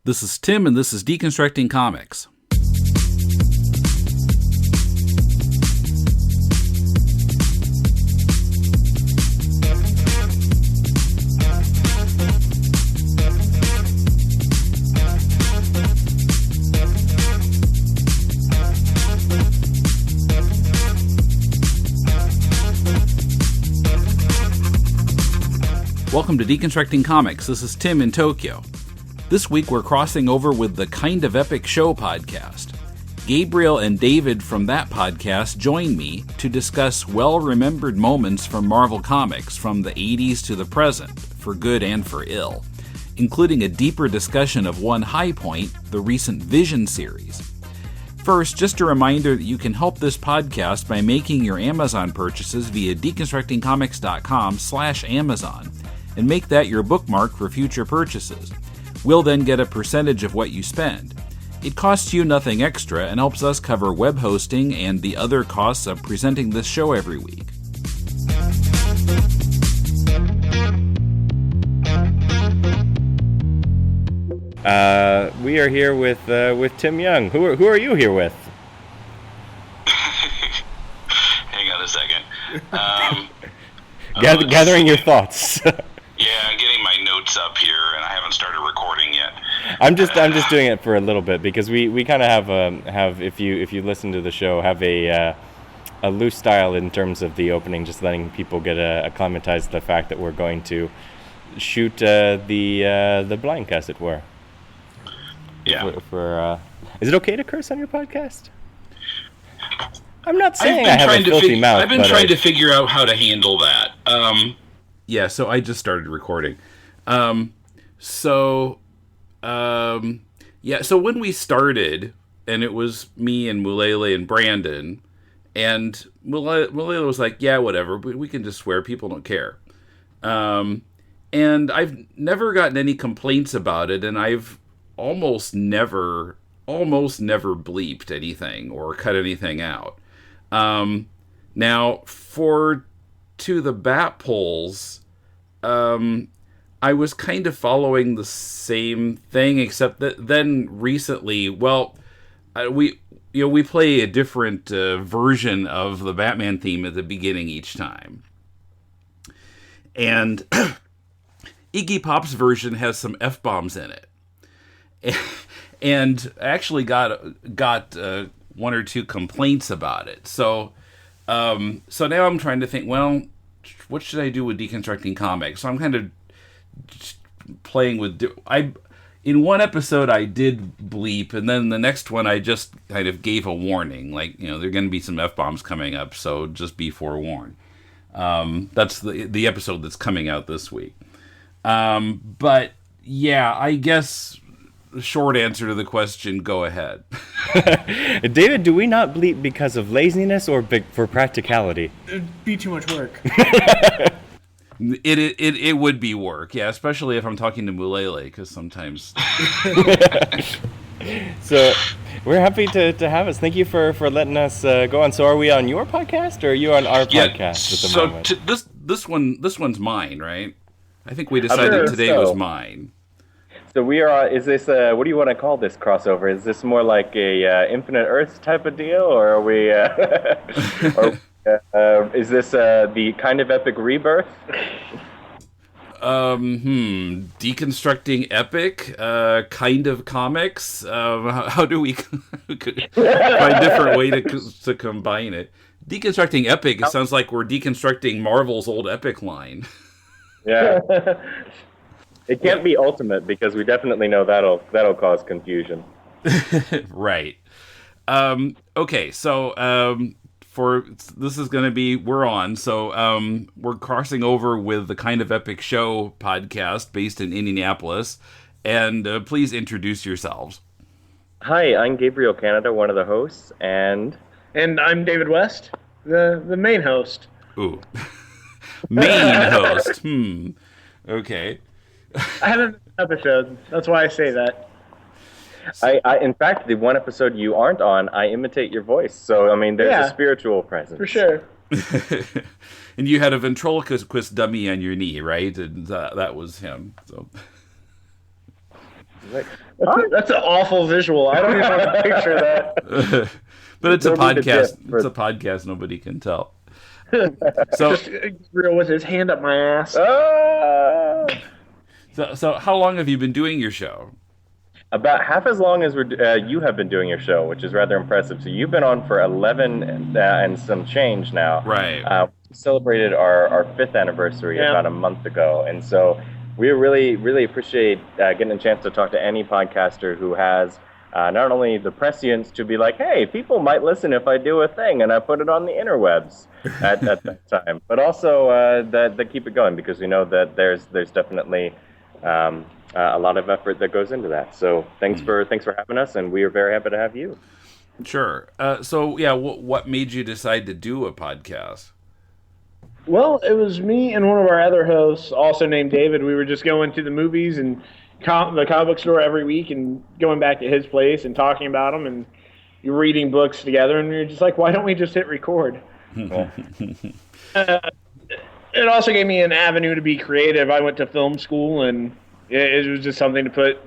This is Tim, and this is Deconstructing Comics. Welcome to Deconstructing Comics. This is Tim in Tokyo. This week we're crossing over with the Kind of Epic Show podcast. Gabriel and David from that podcast join me to discuss well-remembered moments from Marvel Comics from the 80s to the present, for good and for ill, including a deeper discussion of one high point, the recent Vision series. First, just a reminder that you can help this podcast by making your Amazon purchases via deconstructingcomics.com/Amazon and make that your bookmark for future purchases. We'll then get a percentage of what you spend. It costs you nothing extra and helps us cover web hosting and the other costs of presenting this show every week. We are here with Tim Young. Who are you here with? Hang on a second. Gathering your thoughts. Yeah, I'm getting my notes up here, and I haven't started recording yet. I'm just doing it for a little bit because we kind of have if you listen to the show, have a loose style in terms of the opening, just letting people get acclimatized to the fact that we're going to shoot the blank, as it were. Yeah. Is it okay to curse on your podcast? I'm not saying I have a filthy mouth. I've been trying to figure out how to handle that. Yeah, so I just started recording. So when we started, and it was me and Mulele and Brandon, and Mulele was like, yeah, whatever, but we can just swear, people don't care. And I've never gotten any complaints about it, and I've almost never bleeped anything or cut anything out. Now, to the bat polls, I was kind of following the same thing, except that then recently, we play a different version of the Batman theme at the beginning each time. And Iggy Pop's version has some F-bombs in it. And actually got one or two complaints about it. So now I'm trying to think, well, what should I do with Deconstructing Comics? So I'm kind of playing with... In one episode, I did bleep, and then the next one, I just kind of gave a warning. Like, there are going to be some F-bombs coming up, so just be forewarned. That's the episode that's coming out this week. But, yeah, I guess... Short answer to the question, go ahead. David, do we not bleep because of laziness or for practicality? It'd be too much work. It would be work, yeah, especially if I'm talking to Mulele, because sometimes... So, we're happy to have us. Thank you for letting us go on. So are we on your podcast, or are you on our podcast at the moment? This one's mine, right? I think we decided today was mine. So we are. Is this? What do you want to call this crossover? Is this more like a Infinite Earths type of deal, or are we? Is this the Kind of Epic rebirth? Deconstructing Epic, Kind of Comics. How do we find a different way to combine it? Deconstructing Epic. It sounds like we're deconstructing Marvel's old Epic line. Yeah. It can't be Ultimate because we definitely know that'll cause confusion. Right. Okay, so this is going to be, we're on. So we're crossing over with the Kind of Epic Show podcast based in Indianapolis. And please introduce yourselves. Hi, I'm Gabriel Canada, one of the hosts, and I'm David West, the main host. Ooh. Main host. Okay. I haven't been on episodes. That's why I say that. I in fact, the one episode you aren't on, I imitate your voice. So, I mean, there's a spiritual presence. For sure. And you had a ventriloquist dummy on your knee, right? And that was him. So. Like, That's an awful visual. I don't even want to picture that. But it's a Don't need the podcast. GIF for- It's a podcast. Nobody can tell. So, Just Gabriel with his hand up my ass. ah! so how long have you been doing your show? About half as long as you have been doing your show, which is rather impressive. So you've been on for 11 and some change now. Right. We celebrated our 5th anniversary about a month ago. And so we really, really appreciate getting a chance to talk to any podcaster who has not only the prescience to be like, hey, people might listen if I do a thing and I put it on the interwebs at that time, but also that keep it going, because we know that there's definitely a lot of effort that goes into that. So thanks for having us, and we are very happy to have you. Sure. So yeah, what made you decide to do a podcast? Well, it was me and one of our other hosts, also named David. We were just going to the movies and the comic book store every week and going back to his place and talking about them and reading books together. And we were just like, why don't we just hit record? It also gave me an avenue to be creative. I went to film school, and it was just something to put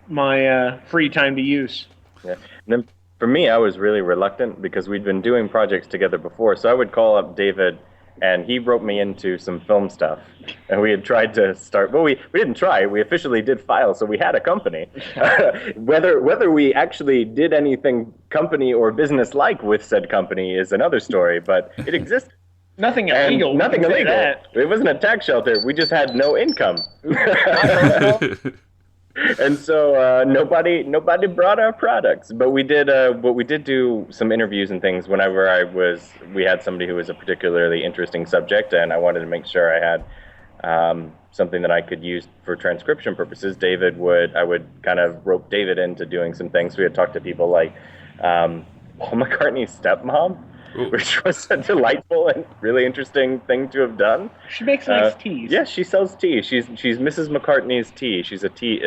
my free time to use. Yeah. And then for me, I was really reluctant because we'd been doing projects together before. So I would call up David, and he wrote me into some film stuff. And we had tried to start, well, we didn't try. We officially did file, so we had a company. Whether we actually did anything company or business-like with said company is another story, but it existed. Nothing illegal. Nothing illegal. It wasn't a tax shelter. We just had no income. And so nobody brought our products, but we did do some interviews and things whenever we had somebody who was a particularly interesting subject, and I wanted to make sure I had something that I could use for transcription purposes. I would kind of rope David into doing some things. We had talked to people like Paul McCartney's stepmom, which was a delightful and really interesting thing to have done. She makes nice teas. Yeah, she sells tea. She's Mrs. McCartney's tea. She's a tea.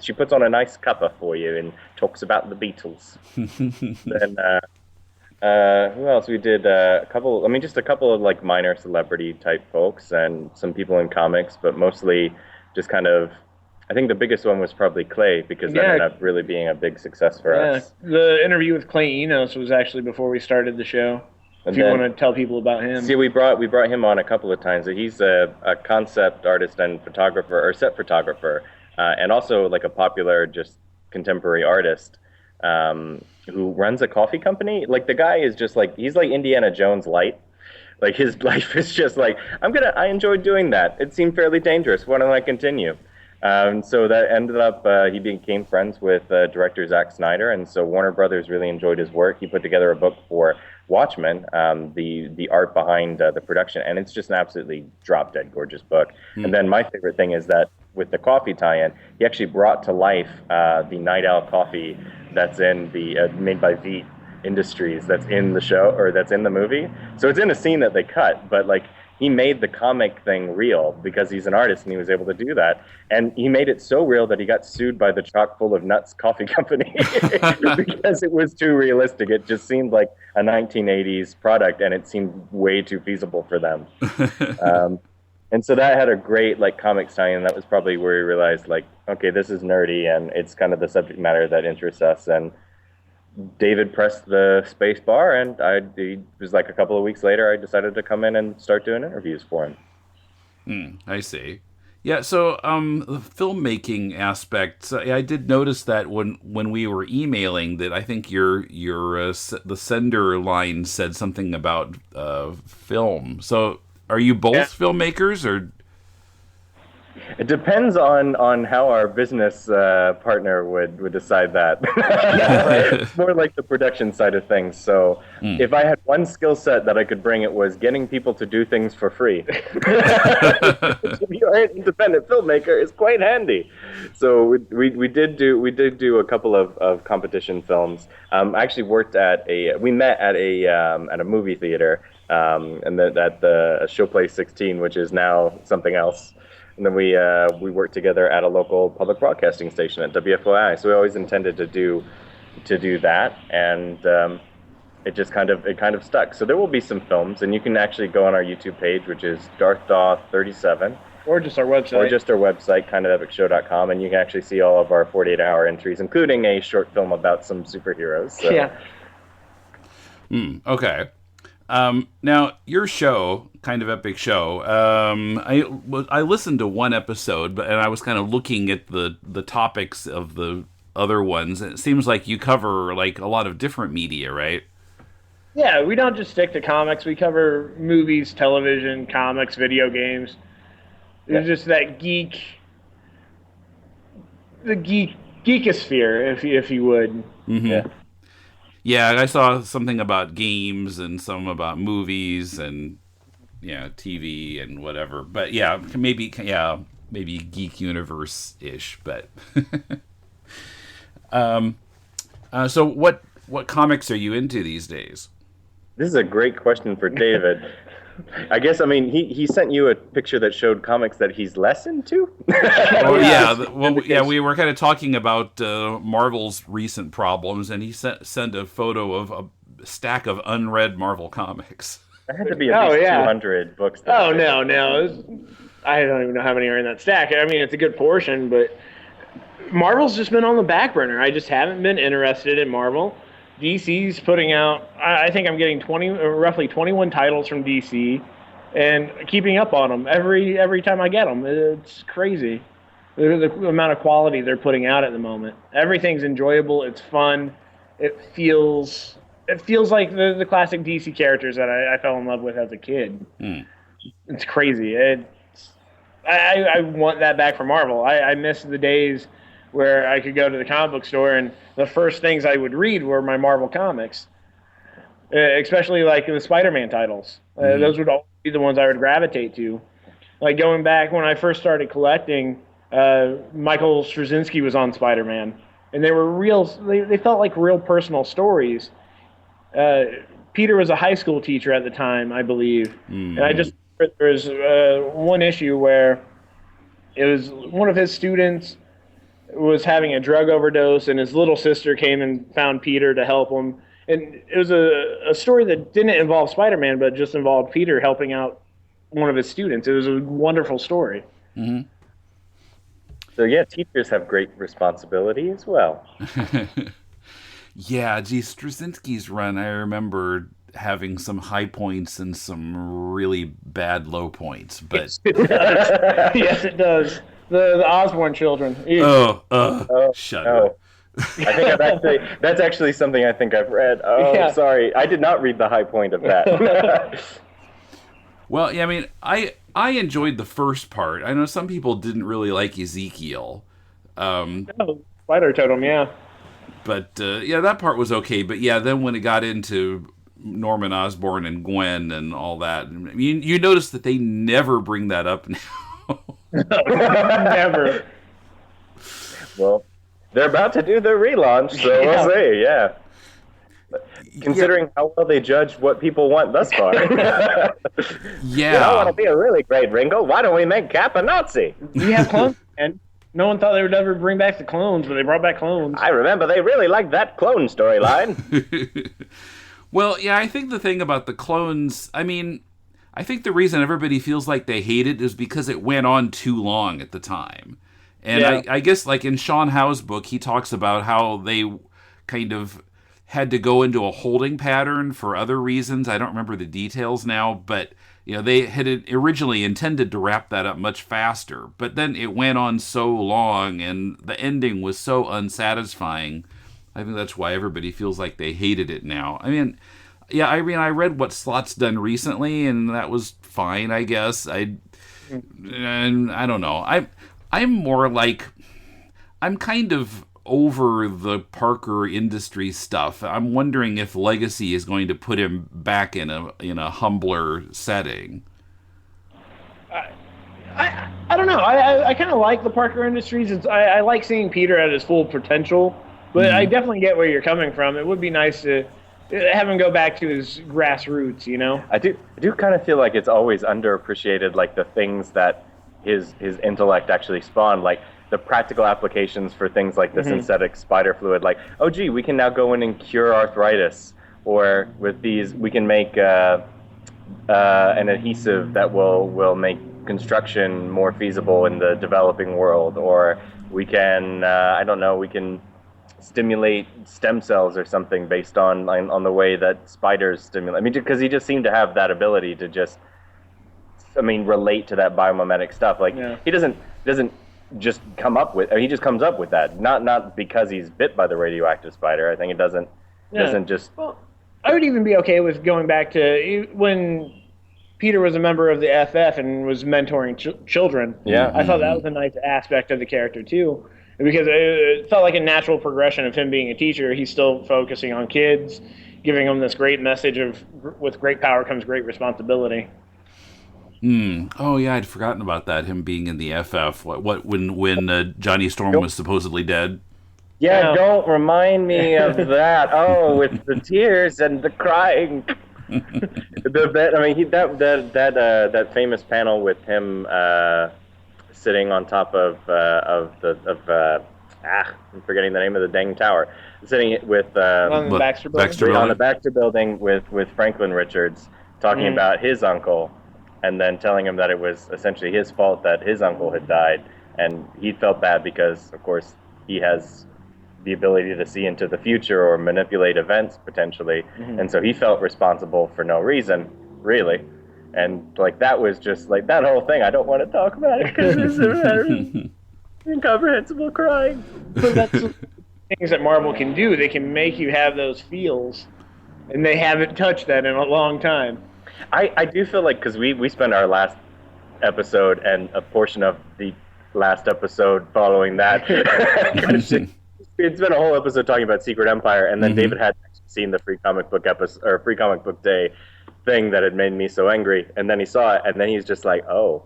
She puts on a nice cuppa for you and talks about the Beatles. Then who else? We did just a couple of like minor celebrity type folks and some people in comics, but mostly just kind of. I think the biggest one was probably Clay, because that ended up really being a big success for us. The interview with Clay Enos was actually before we started the show. If you want to tell people about him. See, we brought him on a couple of times. He's a concept artist and photographer, or set photographer, and also like a popular just contemporary artist who runs a coffee company. Like the guy is just like, he's like Indiana Jones light. Like his life is just like, I enjoyed doing that. It seemed fairly dangerous. Why don't I continue? So that ended up, he became friends with director Zack Snyder, and so Warner Brothers really enjoyed his work. He put together a book for Watchmen, the art behind the production, and it's just an absolutely drop-dead gorgeous book. And then my favorite thing is that with the coffee tie-in, he actually brought to life the Night Owl coffee that's in the made by Veet Industries that's in the show, or that's in the movie. So it's in a scene that they cut, but like, he made the comic thing real because he's an artist and he was able to do that. And he made it so real that he got sued by the Chock full of Nuts coffee company because it was too realistic. It just seemed like a 1980s product, and it seemed way too feasible for them. And so that had a great like comics tie-in. That was probably where we realized like, okay, this is nerdy and it's kind of the subject matter that interests us. And David pressed the space bar, and it was like a couple of weeks later, I decided to come in and start doing interviews for him. I see. Yeah, so the filmmaking aspect, I did notice that when we were emailing, that I think the sender line said something about film. So are you both filmmakers, or? It depends on how our business partner would decide that. It's more like the production side of things. So if I had one skill set that I could bring, it was getting people to do things for free. If you're an independent filmmaker, it's quite handy. So we did do a couple of competition films. I actually we met at a movie theater, and at the Showplace 16, which is now something else. And then we worked together at a local public broadcasting station at WFOI. So we always intended to do that, and it kind of stuck. So there will be some films, and you can actually go on our YouTube page, which is Darth Daw 37, Or just our website. Or just our website, kindofepicshow.com, and you can actually see all of our 48-hour entries, including a short film about some superheroes. So. Yeah. Okay. Now, your show, Kind of Epic Show, I listened to one episode, and I was kind of looking at the topics of the other ones, and it seems like you cover like a lot of different media, right? Yeah, we don't just stick to comics. We cover movies, television, comics, video games. It's just that geekosphere, if you would. Mm-hmm. Yeah. Yeah, I saw something about games and some about movies and TV and whatever. But maybe geek universe ish. But so what comics are you into these days? This is a great question for David. I guess, he sent you a picture that showed comics that he's less into? We were kind of talking about Marvel's recent problems, and he sent a photo of a stack of unread Marvel comics. There had to be at least 200 books. No. I don't even know how many are in that stack. I mean, it's a good portion, but Marvel's just been on the back burner. I just haven't been interested in Marvel. DC's putting out, I think I'm getting roughly 21 titles from DC, and keeping up on them every time I get them. It's crazy, the amount of quality they're putting out at the moment. Everything's enjoyable. It's fun. It feels like the classic DC characters that I fell in love with as a kid. It's crazy. I want that back for Marvel. I miss the days where I could go to the comic book store and the first things I would read were my Marvel comics, especially like the Spider-Man titles. Those would always be the ones I would gravitate to. Like going back when I first started collecting, Michael Straczynski was on Spider-Man, and they were real. They felt like real personal stories. Peter was a high school teacher at the time, I believe, and I just there was one issue where it was one of his students was having a drug overdose, and his little sister came and found Peter to help him. And it was a story that didn't involve Spider-Man, but just involved Peter helping out one of his students. It was a wonderful story. Mm-hmm. So yeah, teachers have great responsibility as well. Yeah, Straczynski's run, I remember having some high points and some really bad low points. But yes, it does. The Osborn children. Shut up. I think that's actually something I think I've read. Sorry. I did not read the high point of that. Well, yeah, I enjoyed the first part. I know some people didn't really like Ezekiel. Spider Totem, yeah. But, that part was okay. But, then when it got into Norman Osborn and Gwen and all that, you notice that they never bring that up now. Never. Well, they're about to do their relaunch, so we'll see, yeah. Considering how well they judged what people want thus far. Yeah. I want to be a really great Ringo. Why don't we make Cap a Nazi? We have clones, and no one thought they would ever bring back the clones, but they brought back clones. I remember they really liked that clone storyline. Well, yeah, I think the thing about the clones, I think the reason everybody feels like they hate it is because it went on too long at the time. And I guess like in Sean Howe's book, he talks about how they kind of had to go into a holding pattern for other reasons. I don't remember the details now, but they had originally intended to wrap that up much faster. But then it went on so long and the ending was so unsatisfying. I think that's why everybody feels like they hated it now. I read what Slott's done recently, and that was fine, I guess. And I don't know. I'm more like, I'm kind of over the Parker Industries stuff. I'm wondering if Legacy is going to put him back in a humbler setting. I don't know. I kind of like the Parker Industries. I like seeing Peter at his full potential, but I definitely get where you're coming from. It would be nice to have him go back to his grassroots, I do kind of feel like it's always underappreciated, like the things that his intellect actually spawned, like the practical applications for things like the synthetic spider fluid, like, we can now go in and cure arthritis, or with these we can make an adhesive that will make construction more feasible in the developing world, or we can, I don't know, we can stimulate stem cells or something based on the way that spiders stimulate. I mean, because he just seemed to have that ability to just, relate to that biomimetic stuff. Like he doesn't just come up with. I mean, he just comes up with that. Not because he's bit by the radioactive spider. I think it doesn't just. Well, I would even be okay with going back to when Peter was a member of the FF and was mentoring children. Yeah, I thought that was a nice aspect of the character too, because it felt like a natural progression of him being a teacher. He's still focusing on kids, giving them this great message of with great power comes great responsibility. Oh yeah, I'd forgotten about that. Him being in the FF. When Johnny Storm was supposedly dead. Yeah, don't remind me of that. Oh, with the tears and the crying. That famous panel with him sitting on top of I'm forgetting the name of the dang tower. Sitting with on the Baxter Building. On the Baxter Building with Franklin Richards talking about his uncle, and then telling him that it was essentially his fault that his uncle had died, and he felt bad because, of course, he has the ability to see into the future or manipulate events potentially, and so he felt responsible for no reason, really. And that was just that whole thing. I don't want to talk about it because it's incomprehensible crying. But that's things that Marvel can do. They can make you have those feels, and they haven't touched that in a long time. I do feel like, because we spent our last episode and a portion of the last episode following that it's been a whole episode talking about Secret Empire, and then David had seen the Free Comic Book episode or Free Comic Book Day thing that had made me so angry, and then he saw it, and then he's just like, oh,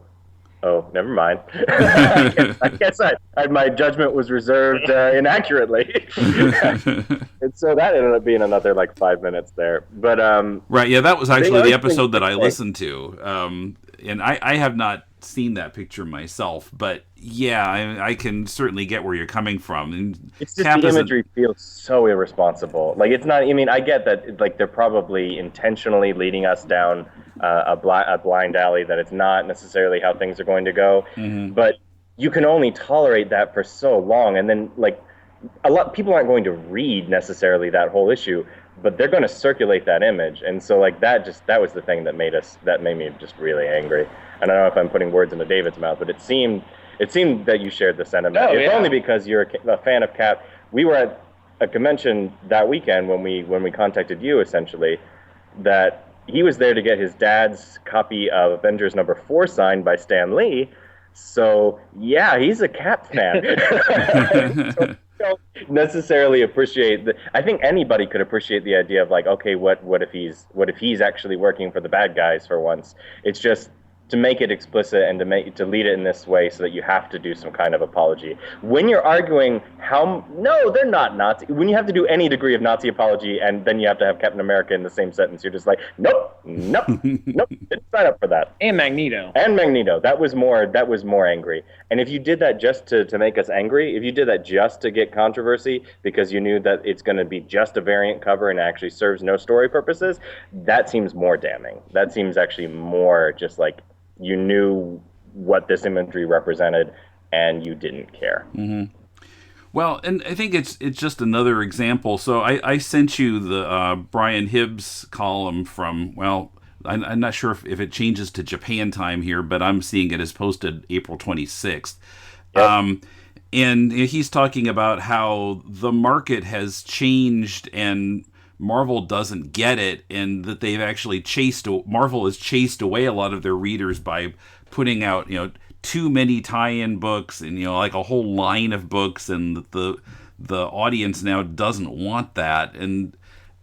never mind. I guess my judgment was reserved inaccurately. And so that ended up being another 5 minutes there. But right, yeah, that was actually the episode that I listened to, and I have not seen that picture myself, but yeah, I can certainly get where you're coming from. And it's just the imagery feels so irresponsible. It's not. I get that they're probably intentionally leading us down a blind alley, that it's not necessarily how things are going to go. But you can only tolerate that for so long, and then a lot of people aren't going to read necessarily that whole issue, but they're going to circulate that image, and so that was the thing that made me just really angry. And I don't know if I'm putting words into David's mouth, but it seemed that you shared the sentiment. Only because you're a fan of Cap. We were at a convention that weekend when we contacted you, essentially, that he was there to get his dad's copy of Avengers #4 signed by Stan Lee. So yeah, he's a Cap fan. So, don't necessarily appreciate I think anybody could appreciate the idea of okay, what if he's actually working for the bad guys for once. It's just to make it explicit and to lead it in this way so that you have to do some kind of apology. When you're arguing no, they're not Nazi. When you have to do any degree of Nazi apology and then you have to have Captain America in the same sentence, you're just nope, didn't sign up for that. And Magneto. That was more angry. And if you did that just to make us angry, if you did that just to get controversy because you knew that it's going to be just a variant cover and actually serves no story purposes, that seems more damning. That seems actually more just you knew what this imagery represented and you didn't care. Well, and I think it's just another example. So I sent you the Brian Hibbs column from, I'm not sure if it changes to Japan time here, but I'm seeing it as posted April 26th. Yep. And he's talking about how the market has changed and Marvel doesn't get it, and that they've actually Marvel has chased away a lot of their readers by putting out, too many tie-in books and, a whole line of books, and the audience now doesn't want that. And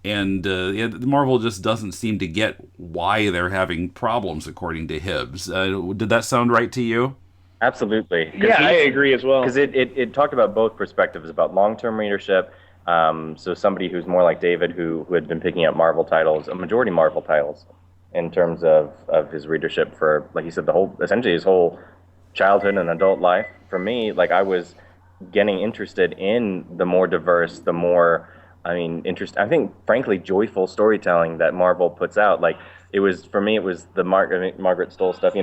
Marvel just doesn't seem to get why they're having problems, according to Hibbs. Did that sound right to you? Absolutely. Yeah, I agree as well. Because it talked about both perspectives, about long-term readership. So somebody who's more like David, who had been picking up Marvel titles, a majority Marvel titles, in terms of his readership for, like you said, essentially his whole childhood and adult life. For me, I was getting interested in the more diverse, the more, I think, frankly, joyful storytelling that Marvel puts out. For me, it was the Margaret Stoll stuff,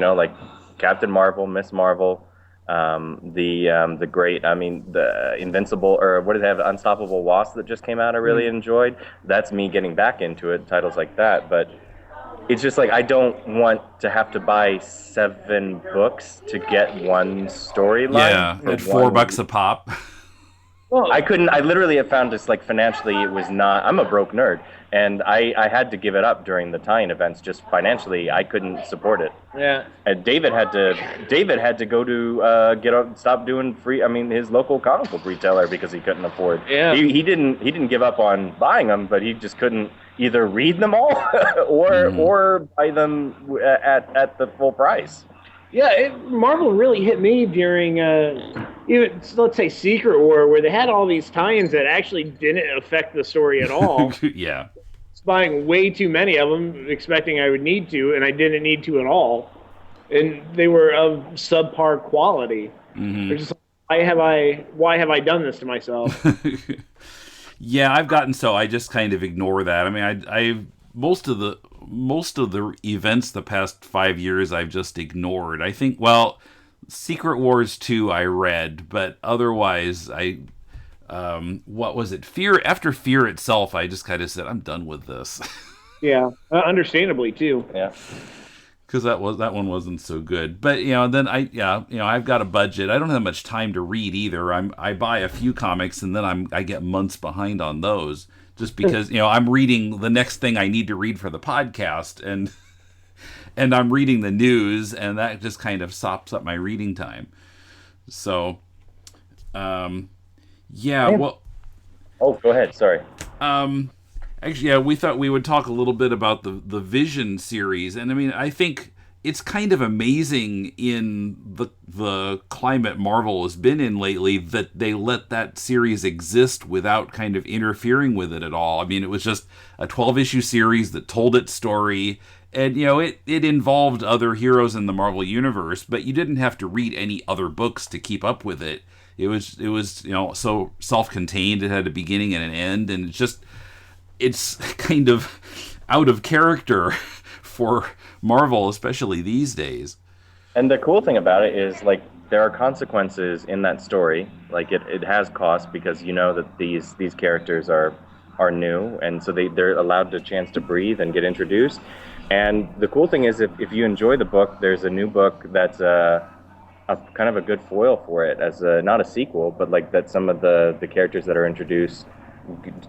Captain Marvel, Miss Marvel, the great, the Invincible, or what did they have, Unstoppable Wasp that just came out. I really enjoyed. That's me getting back into it. Titles like that, but it's just like I don't want to have to buy 7 books to get one storyline. Yeah, at $4 a pop. Well, I literally have found this, like, financially, it was not, I'm a broke nerd, and I had to give it up during the tie-in events, just financially, I couldn't support it. Yeah. And David had to go to, stop doing his local comic book retailer because he couldn't afford. Yeah. He didn't give up on buying them, but he just couldn't either read them all or buy them at the full price. Yeah, Marvel really hit me during, even, let's say, Secret War, where they had all these tie-ins that actually didn't affect the story at all. Yeah. Buying way too many of them, expecting I would need to, and I didn't need to at all. And they were of subpar quality. They're just like, why have I done this to myself? Yeah, I've gotten so I just kind of ignore that. I mean, I most of the events the past 5 years I've just ignored. I think, well, Secret Wars 2 I read, but otherwise what was it? After Fear itself, I just kind of said, I'm done with this. Yeah, understandably too. Yeah. Because that one wasn't so good. But then I've got a budget. I don't have much time to read either. I buy a few comics and then I get months behind on those. Just because I'm reading the next thing I need to read for the podcast, and I'm reading the news, and that just kind of sops up my reading time. So, yeah. Well. Oh, go ahead. Sorry. Actually, yeah, we thought we would talk a little bit about the Vision series, and I mean, I think it's kind of amazing in the climate Marvel has been in lately that they let that series exist without kind of interfering with it at all. I mean, it was just a 12-issue series that told its story, and it involved other heroes in the Marvel universe, but you didn't have to read any other books to keep up with it. It was so self-contained. It had a beginning and an end, and it's kind of out of character for Marvel, especially these days. And the cool thing about it is, like, there are consequences in that story. Like, it has cost because that these characters are new, and so they're allowed a chance to breathe and get introduced. And the cool thing is, if you enjoy the book, there's a new book that's a kind of a good foil for it, as not a sequel, but like that some of the characters that are introduced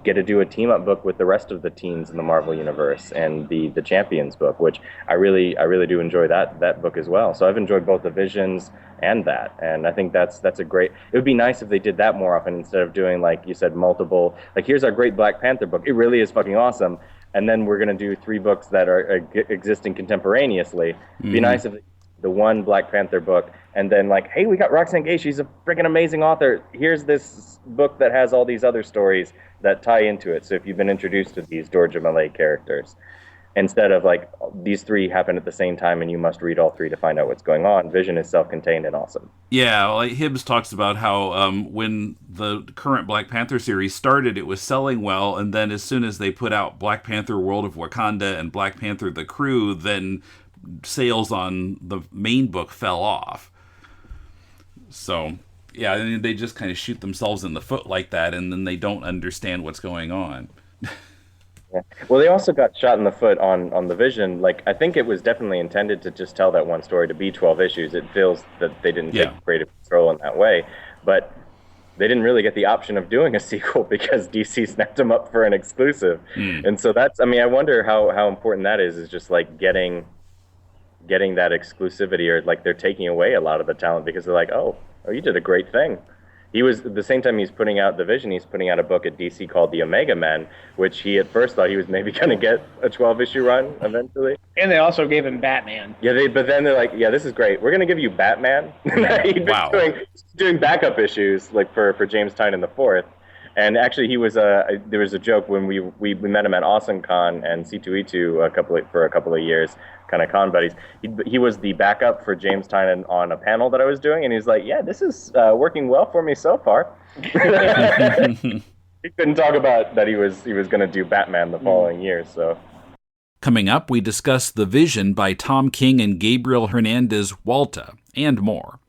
get to do a team-up book with the rest of the teens in the Marvel universe, and the Champions book, which I really do enjoy that book as well. So I've enjoyed both the Visions and that, and I think that's a great. It would be nice if they did that more often instead of doing, like you said, multiple. Like, here's our great Black Panther book. It really is fucking awesome, and then we're gonna do 3 books that are existing contemporaneously. It'd be nice if the one Black Panther book, and then, like, hey, we got Roxane Gay, she's a freaking amazing author. Here's this book that has all these other stories that tie into it. So if you've been introduced to these Georgia Malay characters, instead of, like, these 3 happen at the same time and you must read all 3 to find out what's going on, Vision is self-contained and awesome. Yeah, well, like Hibbs talks about how when the current Black Panther series started, it was selling well, and then as soon as they put out Black Panther World of Wakanda and Black Panther The Crew, then sales on the main book fell off. So, yeah, I mean, they just kind of shoot themselves in the foot like that, and then they don't understand what's going on. Yeah. Well, they also got shot in the foot on the Vision. Like, I think it was definitely intended to just tell that one story to be 12 issues. It feels that they didn't take creative control in that way, but they didn't really get the option of doing a sequel because DC snapped them up for an exclusive. And so that's, I mean, I wonder how important that is just like getting that exclusivity, or like they're taking away a lot of the talent because they're like, oh, you did a great thing. He was, at the same time he's putting out The Vision, he's putting out a book at DC called The Omega Men, which he at first thought he was maybe going to get a 12-issue run eventually. And they also gave him Batman. Yeah, but then they're like, yeah, this is great. We're going to give you Batman. He'd been doing backup issues like for James Tynion IV. And actually, he was there was a joke when we met him at AwesomeCon and C2E2 for a couple of years, kind of con buddies. He was the backup for James Tynion on a panel that I was doing, and he's like, "Yeah, this is working well for me so far." He couldn't talk about that he was going to do Batman the following year. So Coming up, we discuss The Vision by Tom King and Gabriel Hernandez, Walta, and more.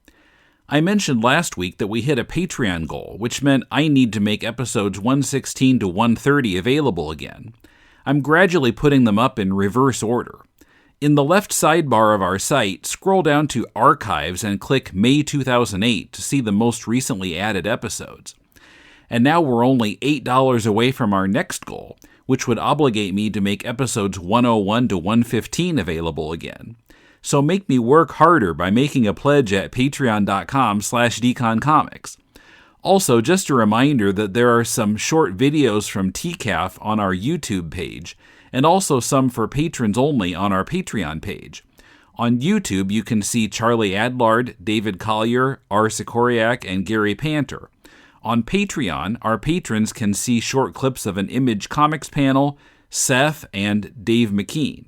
I mentioned last week that we hit a Patreon goal, which meant I need to make episodes 116 to 130 available again. I'm gradually putting them up in reverse order. In the left sidebar of our site, scroll down to Archives and click May 2008 to see the most recently added episodes. And now we're only $8 away from our next goal, which would obligate me to make episodes 101 to 115 available again. So make me work harder by making a pledge at patreon.com/deconcomics. Also, just a reminder that there are some short videos from TCAF on our YouTube page, and also some for patrons only on our Patreon page. On YouTube, you can see Charlie Adlard, David Collier, R. Sikoriak, and Gary Panter. On Patreon, our patrons can see short clips of an Image Comics panel, Seth, and Dave McKean.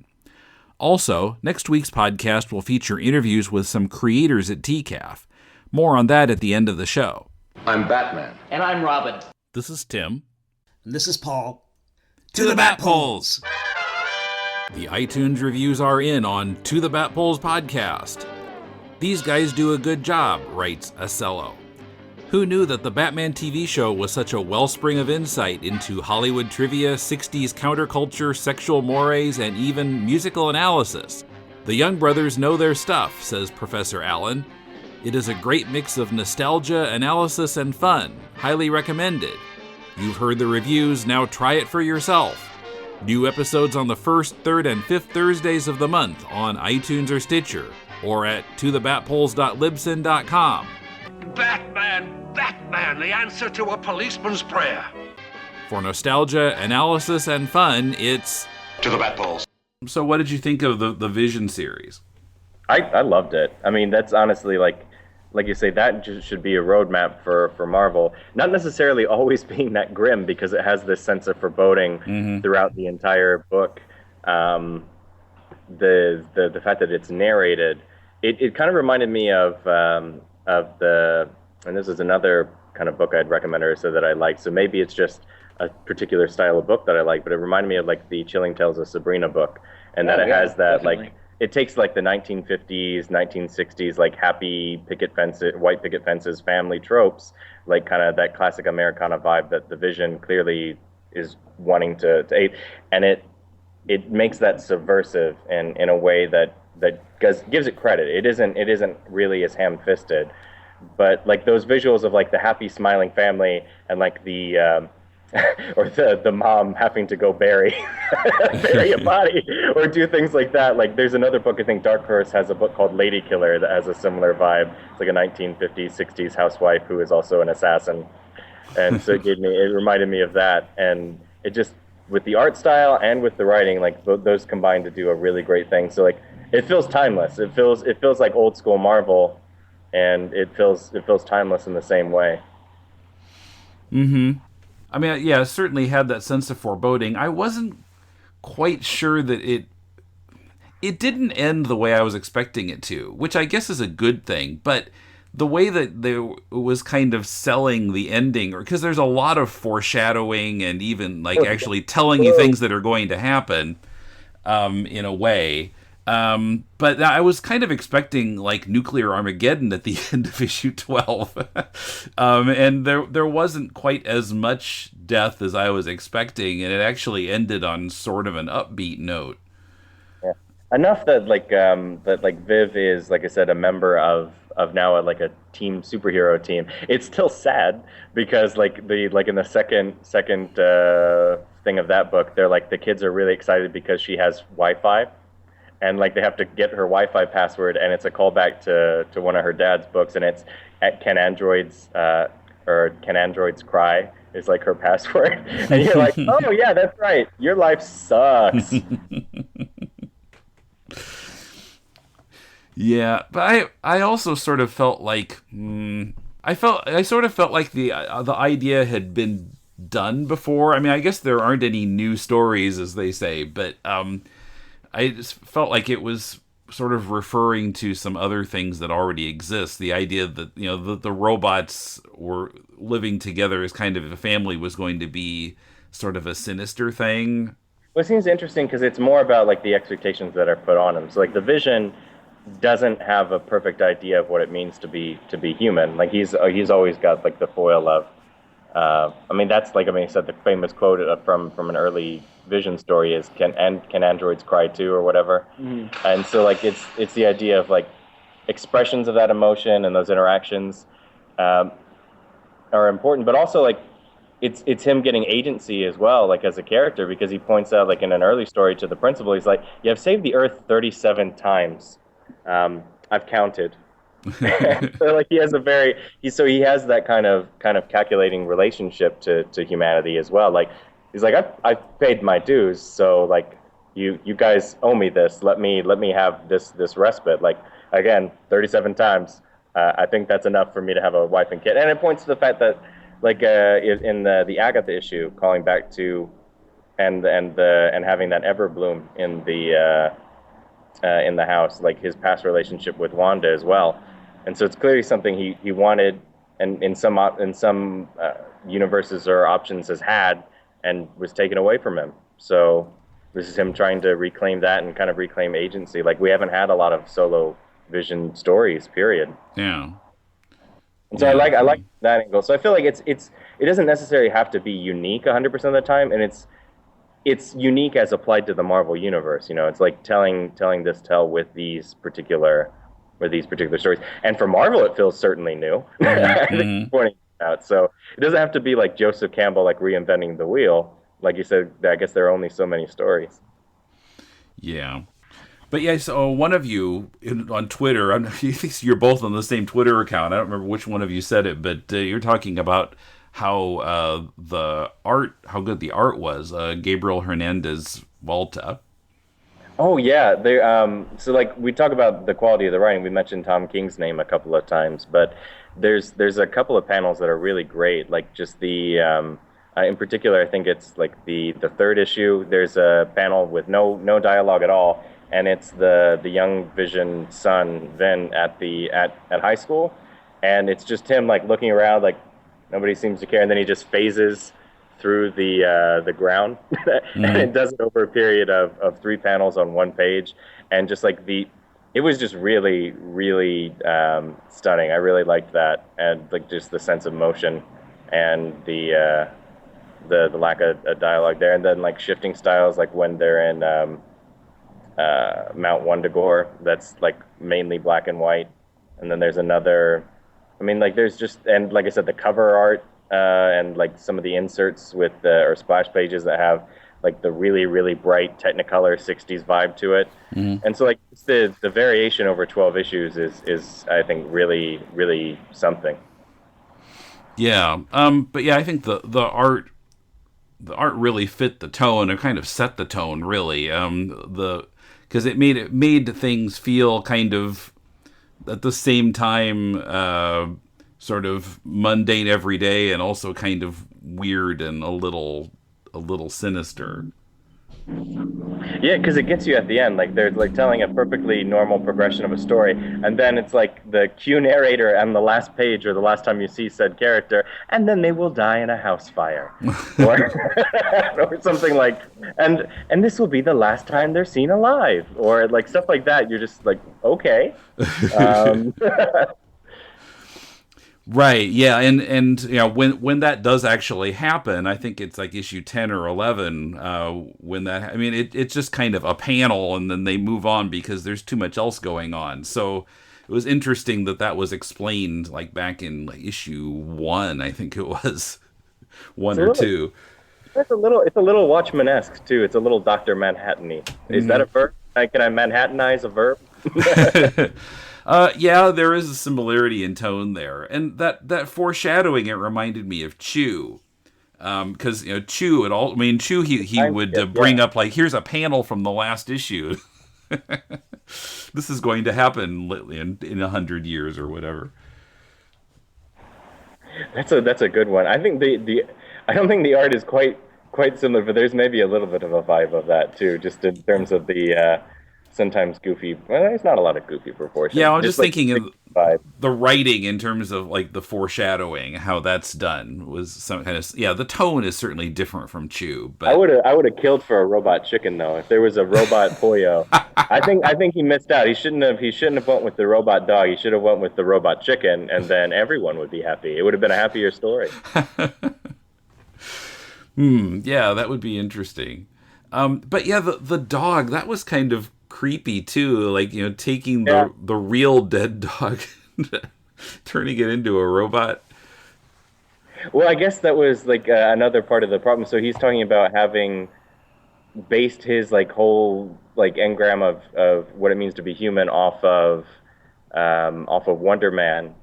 Also, next week's podcast will feature interviews with some creators at TCAF. More on that at the end of the show. I'm Batman. And I'm Robin. This is Tim. And this is Paul. To the Bat Polls! The iTunes reviews are in on To the Bat Polls podcast. These guys do a good job, writes Acello. Who knew that the Batman TV show was such a wellspring of insight into Hollywood trivia, 60s counterculture, sexual mores, and even musical analysis? The Young brothers know their stuff, says Professor Allen. It is a great mix of nostalgia, analysis, and fun. Highly recommended. You've heard the reviews, now try it for yourself. New episodes on the first, third, and fifth Thursdays of the month on iTunes or Stitcher, or at tothebatpolls.libsyn.com. Batman, the answer to a policeman's prayer. For nostalgia, analysis, and fun, it's To the Bat Polls. So what did you think of the Vision series? I loved it. I mean, that's honestly like you say, that should be a roadmap for Marvel. Not necessarily always being that grim, because it has this sense of foreboding throughout the entire book. The fact that it's narrated, it kind of reminded me of the, and this is another kind of book I'd recommend or so that I like. So maybe it's just a particular style of book that I like, but it reminded me of like the Chilling Tales of Sabrina book, and that it has that definitely. Like. It takes like the 1950s, 1960s, like happy picket fences, white picket fences, family tropes, like kind of that classic Americana vibe that the Vision clearly is wanting to aid, and it makes that subversive in a way that gives it credit. It isn't really as ham-fisted, but like those visuals of like the happy smiling family and like the or the mom having to go bury a body or do things like that. Like there's another book, I think Dark Horse has a book called Lady Killer that has a similar vibe. It's like a 1950s, 60s housewife who is also an assassin. And so it reminded me of that. And it just, with the art style and with the writing, like those combined to do a really great thing. So like it feels timeless. It feels like old school Marvel, and it feels timeless in the same way. Mm-hmm. I mean, yeah, it certainly had that sense of foreboding. I wasn't quite sure that it didn't end the way I was expecting it to, which I guess is a good thing. But the way that it was kind of selling the ending, because there's a lot of foreshadowing and even like actually telling you things that are going to happen, in a way. But I was kind of expecting like nuclear Armageddon at the end of issue 12. And there wasn't quite as much death as I was expecting, and it actually ended on sort of an upbeat note. Yeah. Enough that Viv is, like I said, a member of now like a superhero team. It's still sad because in the second thing of that book, they're like the kids are really excited because she has Wi-Fi. And like they have to get her Wi-Fi password, and it's a callback to one of her dad's books, and it's Can Androids Cry is like her password. And you're like, oh yeah, that's right. Your life sucks. Yeah, but I also sort of felt like I sort of felt like the idea had been done before. I mean, I guess there aren't any new stories, as they say, but I just felt like it was sort of referring to some other things that already exist. The idea that, the robots were living together as kind of a family was going to be sort of a sinister thing. Well, it seems interesting because it's more about like the expectations that are put on him. So like the Vision doesn't have a perfect idea of what it means to be human. Like he's always got like the foil of. I mean that's like I said the famous quote from an early Vision story is can androids cry too or whatever. Mm-hmm. And so like it's the idea of like expressions of that emotion and those interactions are important, but also like it's him getting agency as well, like as a character, because he points out like in an early story to the principal, he's like, "You have saved the Earth 37 times. I've counted." So like he has he has that kind of calculating relationship to humanity as well. Like he's like, I've paid my dues, so like you guys owe me this. Let me have this respite. Like again, 37 times. I think that's enough for me to have a wife and kid. And it points to the fact that like in the Agatha issue, calling back to and having that Everbloom in the house, like his past relationship with Wanda as well. And so it's clearly something he wanted, and in some universes or options has had, and was taken away from him. So this is him trying to reclaim that and kind of reclaim agency. Like we haven't had a lot of solo Vision stories, period. Yeah. And so I like that angle. So I feel like it doesn't necessarily have to be unique 100% of the time, and it's unique as applied to the Marvel universe. You know, it's like telling this tale with these particular stories. And for Marvel, it feels certainly new. I think pointing out. So it doesn't have to be like Joseph Campbell, like reinventing the wheel. Like you said, I guess there are only so many stories. Yeah. But yeah, so one of you on Twitter, you're both on the same Twitter account. I don't remember which one of you said it, but you're talking about how how good the art was. Gabriel Hernandez, Walta. Oh yeah, so like we talk about the quality of the writing. We mentioned Tom King's name a couple of times, but there's a couple of panels that are really great. Like just the in particular, I think it's like the third issue. There's a panel with no dialogue at all. And it's the young Vision son, Vin, at high school, and it's just him like looking around, like nobody seems to care, and then he just phases through the ground, and it does it over a period of 3 panels on 1 page, and just like it was just really really stunning. I really liked that, and like just the sense of motion and the lack of dialogue there, and then like shifting styles, like when they're in Mount Wundagore, that's like mainly black and white, and then there's another. I mean, like there's just, and like I said, the cover art and like some of the inserts with or splash pages that have like the really really bright Technicolor 60s vibe to it, and so like the variation over 12 issues is I think really really something. Yeah, but yeah, I think the art really fit the tone and kind of set the tone really. Because it made things feel kind of at the same time sort of mundane every day, and also kind of weird and a little sinister. Yeah, because it gets you at the end. Like they're like telling a perfectly normal progression of a story, and then it's like the cue narrator on the last page or the last time you see said character, and then they will die in a house fire, or something like, and this will be the last time they're seen alive, or like stuff like that. You're just like, okay. Right, yeah, and you know when that does actually happen, I think it's like issue 10 or 11 when that. I mean, it's just kind of a panel, and then they move on because there's too much else going on. So it was interesting that was explained like back in like issue 1, I think it was 1 or 2. It's a little Watchmen-esque too. It's a little Dr. Manhattan-y. Is that a verb? Can I Manhattanize a verb? Yeah, there is a similarity in tone there, and that foreshadowing, it reminded me of Chew, because you know Chew Chew he would bring up like, here's a panel from the last issue. This is going to happen in 100 years or whatever. That's a good one. I think I don't think the art is quite similar, but there's maybe a little bit of a vibe of that too, just in terms of the sometimes goofy. Well, there's not a lot of goofy proportions. Yeah, I'm just like, thinking of the writing in terms of like the foreshadowing, how that's done was some kind of the tone is certainly different from Chew. But I would have killed for a robot chicken though. If there was a robot pollo, I think he missed out. He shouldn't have went with the robot dog. He should have went with the robot chicken, and then everyone would be happy. It would have been a happier story. Yeah, that would be interesting. But yeah, the dog, that was kind of creepy too, like, taking the real dead dog, turning it into a robot. Well, I guess that was like another part of the problem. So he's talking about having based his like whole like engram of what it means to be human off of Wonder Man.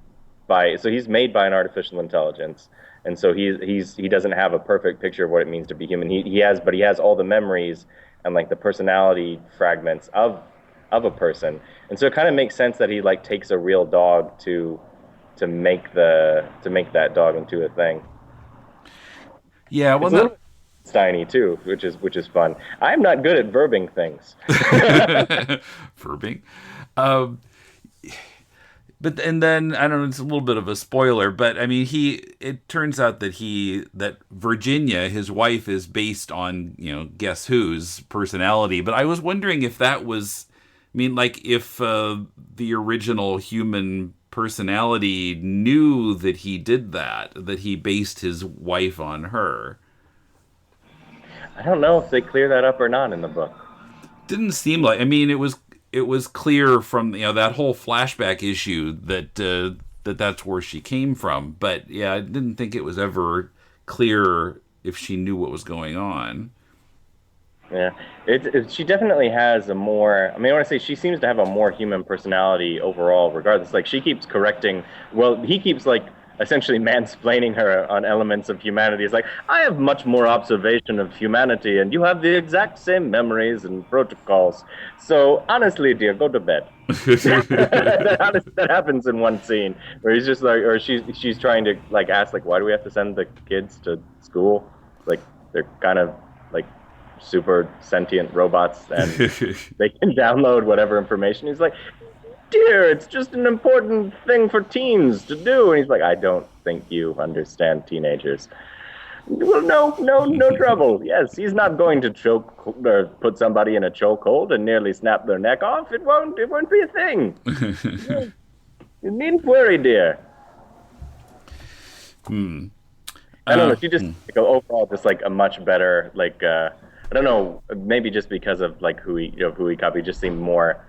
So he's made by an artificial intelligence, and so he doesn't have a perfect picture of what it means to be human. He has all the memories and like the personality fragments of a person, and so it kind of makes sense that he like takes a real dog to make that dog into a thing. Yeah, well, it's Steiny too, which is fun. I'm not good at verbing things. Verbing. And then I don't know, it's a little bit of a spoiler, but I mean, it turns out that Virginia, his wife, is based on, guess whose personality. But I was wondering if that was, I mean, like if the original human personality knew that he did that he based his wife on her. I don't know if they clear that up or not in the book. Didn't seem like, I mean, it was clear from that whole flashback issue that that's where she came from. But yeah, I didn't think it was ever clear if she knew what was going on. Yeah, she definitely has a more. I mean, I want to say she seems to have a more human personality overall. Regardless, like she keeps correcting. Well, he keeps like essentially mansplaining her on elements of humanity. It's like, I have much more observation of humanity, and you have the exact same memories and protocols. So honestly, dear, go to bed. That happens in one scene where he's just like, or she's trying to like ask like, why do we have to send the kids to school? Like they're kind of like super sentient robots and they can download whatever information. He's like, dear, it's just an important thing for teens to do. And he's like, I don't think you understand teenagers. Well, no trouble. Yes, he's not going to choke or put somebody in a chokehold and nearly snap their neck off. It won't be a thing. You needn't worry, dear. I don't know. She just overall just like a much better like I don't know, maybe just because of like who he copied, just seemed more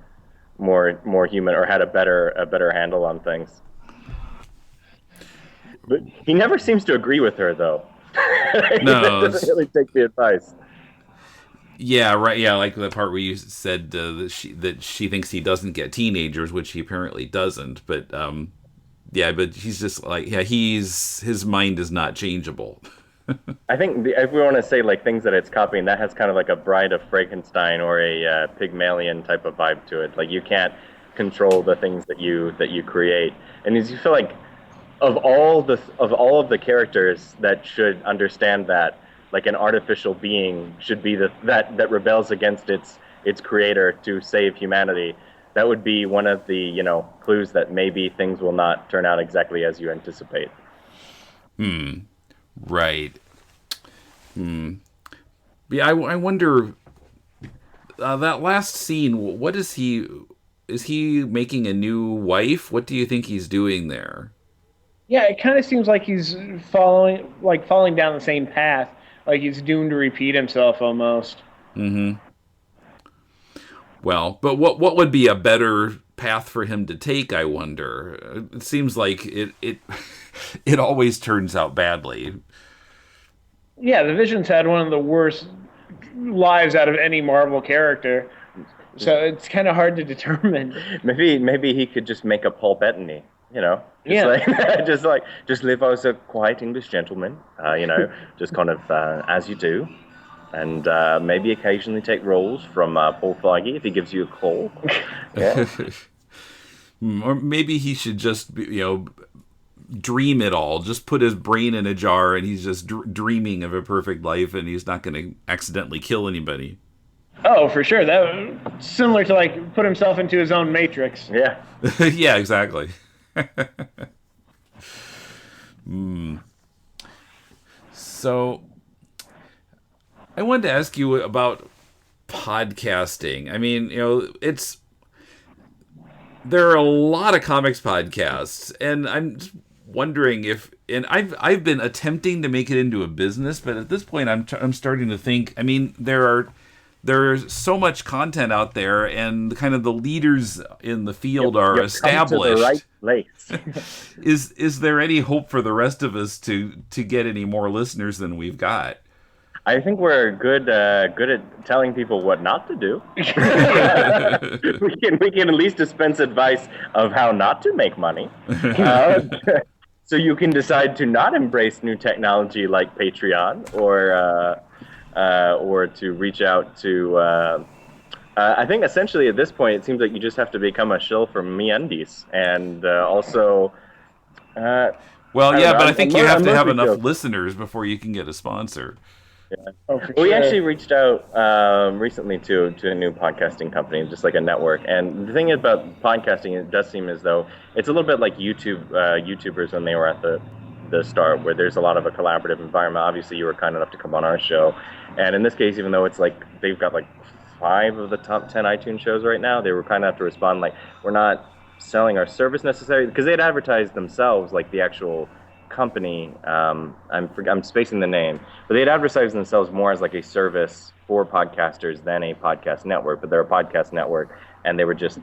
human or had a better handle on things. But he never seems to agree with her though. No, doesn't really take the advice. Yeah, right. Yeah, like the part where you said that she thinks he doesn't get teenagers, which he apparently doesn't. But yeah, but he's just like, yeah, his mind is not changeable. I think if we want to say like things that it's copying, that has kind of like a Bride of Frankenstein or a Pygmalion type of vibe to it. Like you can't control the things that you create, and as you feel like of all of the characters that should understand that, like an artificial being should be that rebels against its creator to save humanity. That would be one of the clues that maybe things will not turn out exactly as you anticipate. Right. Yeah, I wonder, that last scene, what is he making a new wife? What do you think he's doing there? Yeah, it kind of seems like he's falling down the same path, like he's doomed to repeat himself almost. Mm-hmm. Well, but what would be a better path for him to take, I wonder? It seems like it always turns out badly. Yeah, the Vision's had one of the worst lives out of any Marvel character, so it's kind of hard to determine. Maybe he could just make a Paul Bettany, just live as a quiet English gentleman, just kind of as you do, and maybe occasionally take roles from Paul Feige if he gives you a call. Yeah. Or maybe he should just dream it all, just put his brain in a jar and he's just dreaming of a perfect life and he's not going to accidentally kill anybody. Oh, for sure. That similar to like put himself into his own matrix. Yeah. Yeah, exactly. So, I wanted to ask you about podcasting. I mean, there are a lot of comics podcasts, and I'm just wondering and I've been attempting to make it into a business, but at this point, I'm starting to think. I mean, there's so much content out there, and kind of the leaders in the field are established. Come to the right place. Is there any hope for the rest of us to get any more listeners than we've got? I think we're good at telling people what not to do. we can at least dispense advice of how not to make money. So you can decide to not embrace new technology like Patreon, or to reach out to. I think essentially at this point it seems like you just have to become a shill for MeUndies, and also. Well, yeah, but I think you have to have enough jokes. Listeners before you can get a sponsor. Yeah. Oh, for We sure. actually reached out recently to a new podcasting company, just like a network. And the thing about podcasting, it does seem as though it's a little bit like YouTubers when they were at the start, where there's a lot of a collaborative environment. Obviously, you were kind enough to come on our show, and in this case, even though it's like they've got like 5 of the top 10 iTunes shows right now, they were kind enough to respond like, we're not selling our service necessarily, because they'd advertised themselves, like the actual company, I'm spacing the name, but they'd advertised themselves more as like a service for podcasters than a podcast network. But they're a podcast network, and they were just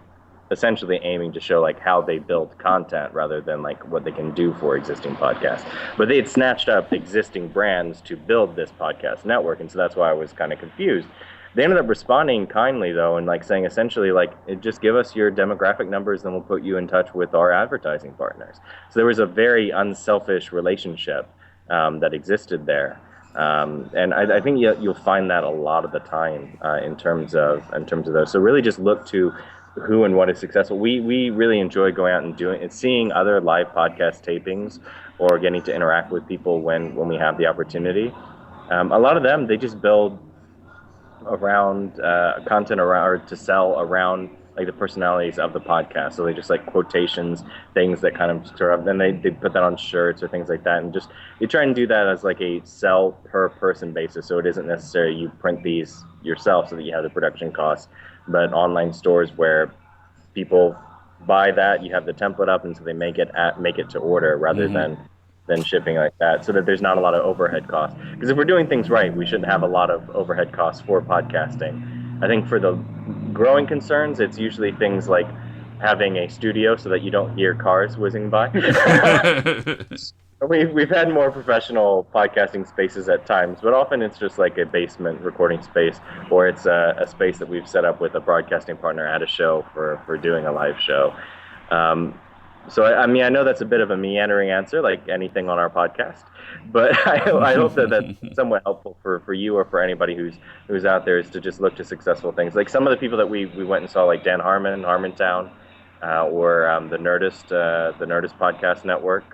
essentially aiming to show like how they build content rather than like what they can do for existing podcasts. But they had snatched up existing brands to build this podcast network, and so that's why I was kind of confused. They ended up responding kindly though, and like saying essentially like, just give us your demographic numbers and we'll put you in touch with our advertising partners. So there was a very unselfish relationship that existed there, and I think you'll find that a lot of the time in terms of those. So really just look to who and what is successful. We really enjoy going out and seeing other live podcast tapings, or getting to interact with people when we have the opportunity. A lot of them, they just build around content around, or to sell around like the personalities of the podcast. So they just like quotations, things that kind of stir up, then they put that on shirts or things like that, and just you try and do that as like a sell per person basis. So it isn't necessarily you print these yourself so that you have the production costs, but online stores where people buy that, you have the template up, and so they make it to order rather than shipping like that, so that there's not a lot of overhead costs. Because if we're doing things right, we shouldn't have a lot of overhead costs for podcasting. I think for the growing concerns, it's usually things like having a studio so that you don't hear cars whizzing by. We've had more professional podcasting spaces at times, but often it's just like a basement recording space, or it's a space that we've set up with a broadcasting partner at a show for doing a live show. So, I mean, I know that's a bit of a meandering answer, like anything on our podcast, but I hope that that's somewhat helpful for you or for anybody who's out there, is to just look to successful things. Like some of the people that we went and saw, like Dan Harmon, Harmontown, or the Nerdist Podcast Network,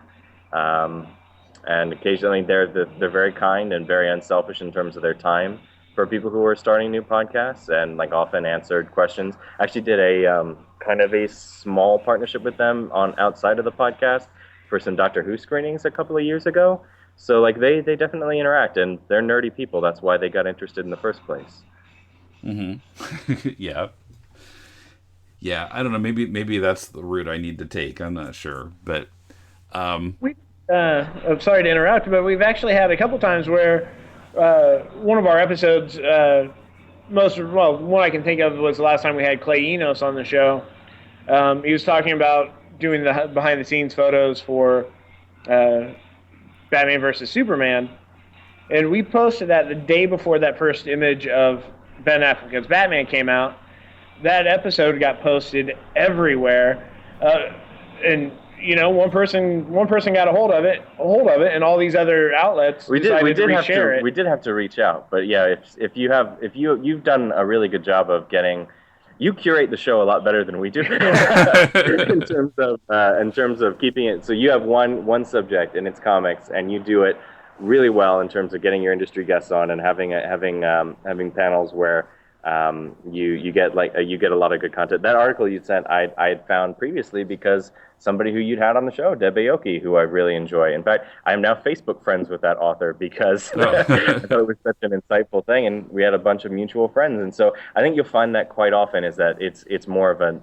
and occasionally they're very kind and very unselfish in terms of their time for people who are starting new podcasts, and like often answered questions. Actually did a kind of a small partnership with them on outside of the podcast for some Doctor Who screenings a couple of years ago. So like they definitely interact, and they're nerdy people. That's why they got interested in the first place. Yeah. I don't know. Maybe that's the route I need to take. I'm not sure, but I'm sorry to interrupt, but we've actually had a couple times where one of our episodes, one I can think of was the last time we had Clay Enos on the show. He was talking about doing the behind-the-scenes photos for Batman versus Superman, and we posted that the day before that first image of Ben Affleck's Batman came out. That episode got posted everywhere, and you know, one person got a hold of it, and all these other outlets decided to reshare it. We did have to reach out, but yeah, if you've done a really good job of getting. You curate the show a lot better than we do in terms of keeping it. So you have one subject, and it's comics, and you do it really well in terms of getting your industry guests on and having panels where you get a lot of good content. That article you sent, I had found previously because somebody who you'd had on the show, Deb Aoki, who I really enjoy. In fact, I am now Facebook friends with that author because I thought it was such an insightful thing, and we had a bunch of mutual friends. And so I think you'll find that quite often is that it's more of an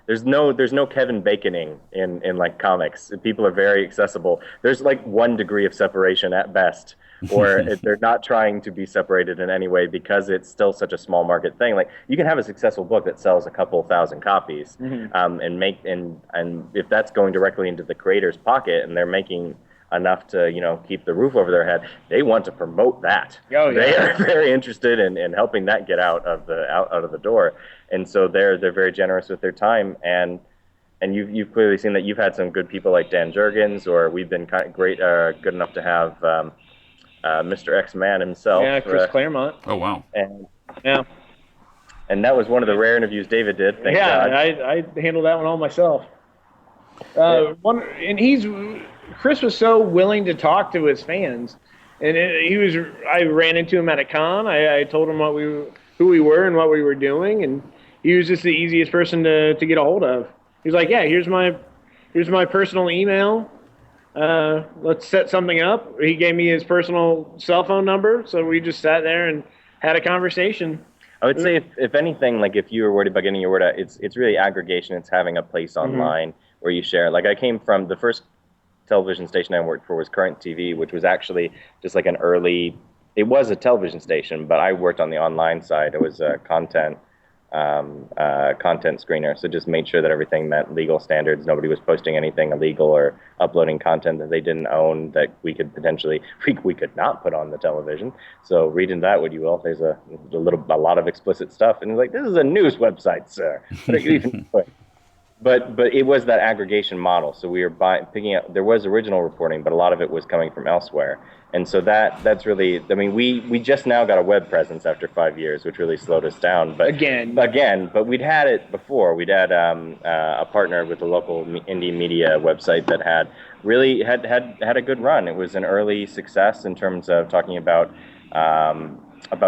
there's no Kevin Baconing in like comics. People are very accessible. There's like 1 degree of separation at best, or they're not trying to be separated in any way because it's still such a small market thing. Like you can have a successful book that sells a couple thousand copies, and if that's going directly into the creator's pocket and they're making enough to keep the roof over their head, they want to promote that. Oh, yeah. They are very interested in helping that get out of the door, and so they're very generous with their time. And you've clearly seen that. You've had some good people like Dan Jurgens, or we've been good enough to have Mr. X-Man himself. Yeah, Chris Claremont. Oh, wow. And that was one of the rare interviews David did. Thank God. I handled that one all myself. Chris was so willing to talk to his fans, and I ran into him at a con. I told him who we were and what we were doing, and he was just the easiest person to get a hold of. He was like, "Yeah, here's my personal email. Let's set something up." He gave me his personal cell phone number, so we just sat there and had a conversation. I would say, if anything, like if you were worried about getting your word out, it's really aggregation. It's having a place online where you share. Like I came from the first television station I worked for was Current TV, which was actually just like it was a television station, but I worked on the online side. It was a content screener, so just made sure that everything met legal standards. Nobody was posting anything illegal or uploading content that they didn't own that we could potentially we could not put on the television. So read into that what you will. There's a lot of explicit stuff, and it's like, this is a news website, sir. What are you even doing? But it was that aggregation model. So we were picking up. There was original reporting, but a lot of it was coming from elsewhere. And so that's really. I mean, we just now got a web presence after 5 years, which really slowed us down. But but we'd had it before. We'd had a partner with a local indie media website that had a good run. It was an early success in terms of talking about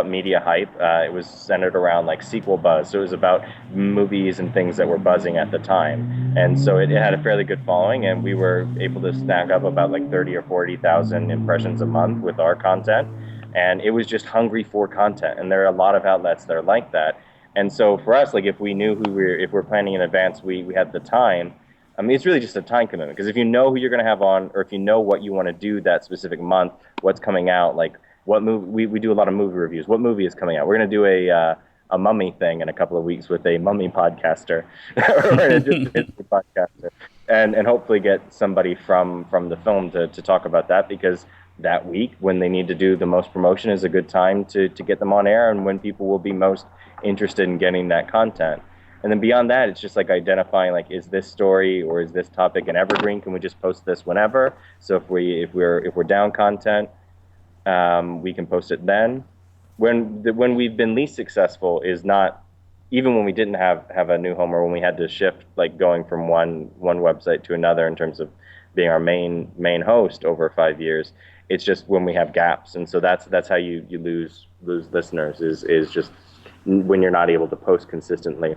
media hype. It was centered around like sequel buzz. So it was about movies and things that were buzzing at the time. And so it had a fairly good following, and we were able to snag up about like 30 or 40,000 impressions a month with our content. And it was just hungry for content. And there are a lot of outlets that are like that. And so for us, like if we knew if we're planning in advance, we had the time. I mean, it's really just a time commitment, because if you know who you're going to have on, or if you know what you want to do that specific month, what's coming out, like what movie, we do a lot of movie reviews. What movie is coming out? We're going to do a mummy thing in a couple of weeks with a mummy podcaster, or a history podcaster, and hopefully get somebody from the film to talk about that, because that week when they need to do the most promotion is a good time to get them on air, and when people will be most interested in getting that content. And then beyond that, it's just like identifying, like, is this story or is this topic an evergreen? Can we just post this whenever? So if we're down content, we can post it then. When we've been least successful is not even when we didn't have a new home, or when we had to shift, like going from one website to another in terms of being our main host over 5 years. It's just when we have gaps, and so that's how you lose listeners is just when you're not able to post consistently.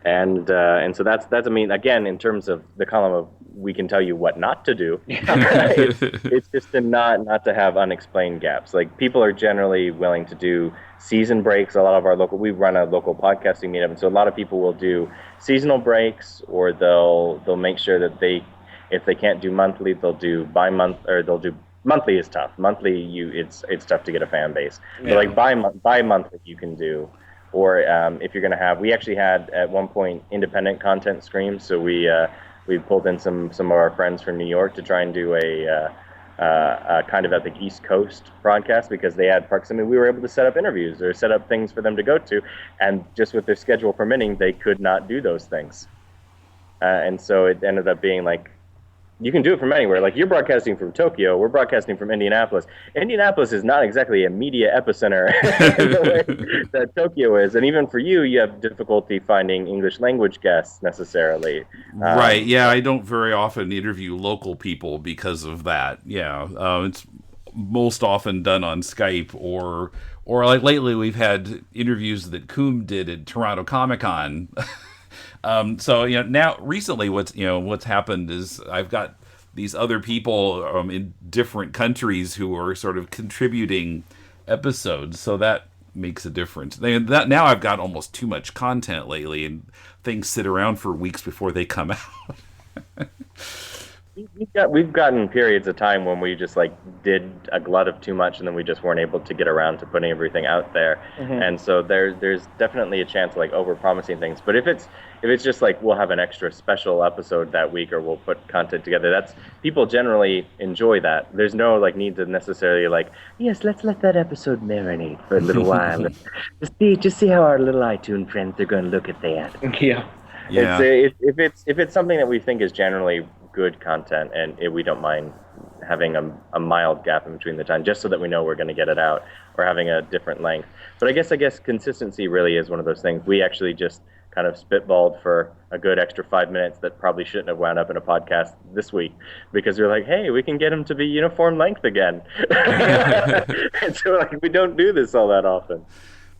And so that's I mean, again, in terms of the column of we can tell you what not to do, it's just to not to have unexplained gaps. Like, people are generally willing to do season breaks. We run a local podcasting meetup, and so a lot of people will do seasonal breaks, or they'll make sure that if they can't do monthly, they'll do bi-month, or they'll do monthly is tough. Monthly, it's tough to get a fan base. Yeah. But like bi-monthly you can do. Or if you're going to have, we actually had at one point independent content streams, so we pulled in some of our friends from New York to try and do a kind of at the East Coast broadcast, because they had proximity. We were able to set up interviews or set up things for them to go to, and just with their schedule permitting, they could not do those things. And so it ended up being like, you can do it from anywhere. Like, you're broadcasting from Tokyo, we're broadcasting from Indianapolis. Indianapolis is not exactly a media epicenter the way that Tokyo is. And even for you have difficulty finding English language guests necessarily. Right, yeah, I don't very often interview local people because of that. Yeah, it's most often done on Skype, or like lately we've had interviews that Coombe did at Toronto Comic Con. So now recently what's happened is I've got these other people in different countries who are sort of contributing episodes, so that makes a difference. Now I've got almost too much content lately, and things sit around for weeks before they come out. We've gotten periods of time when we just like did a glut of too much, and then we just weren't able to get around to putting everything out there. And so there's definitely a chance of like over promising things. But if it's just like we'll have an extra special episode that week, or we'll put content together, that's people generally enjoy that. There's no like need to necessarily like, yes, let's let that episode marinate for a little while. just see how our little iTunes friends are going to look at that. Yeah. If it's something that we think is generally good content, and we don't mind having a mild gap in between the time, just so that we know we're going to get it out, or having a different length. But I guess consistency really is one of those things. We actually just kind of spitballed for a good extra 5 minutes that probably shouldn't have wound up in a podcast this week, because we're like, hey, we can get them to be uniform length again. And so like we don't do this all that often.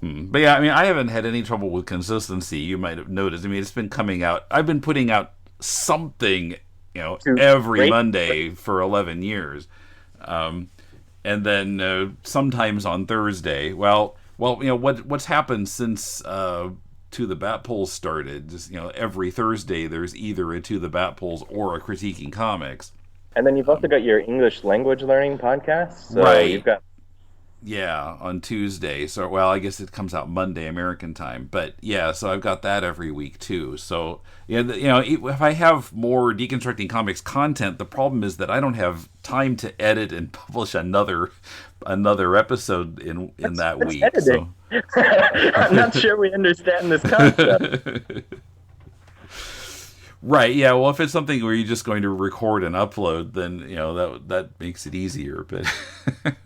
But yeah, I mean, I haven't had any trouble with consistency. You might have noticed. I mean, it's been coming out. I've been putting out something, every Monday for 11 years. And then sometimes on Thursday. Well, what's happened since To the Bat Polls started, just, every Thursday there's either a To the Bat Polls or a Critiquing Comics. And then you've also got your English language learning podcast. So right. You've got... Yeah, on Tuesday. So, well, I guess it comes out Monday American time. But yeah, so I've got that every week too. So, if I have more Deconstructing Comics content, the problem is that I don't have time to edit and publish another episode in that week. So. I'm not sure we understand this concept. Right, yeah. Well, if it's something where you're just going to record and upload, then that makes it easier. But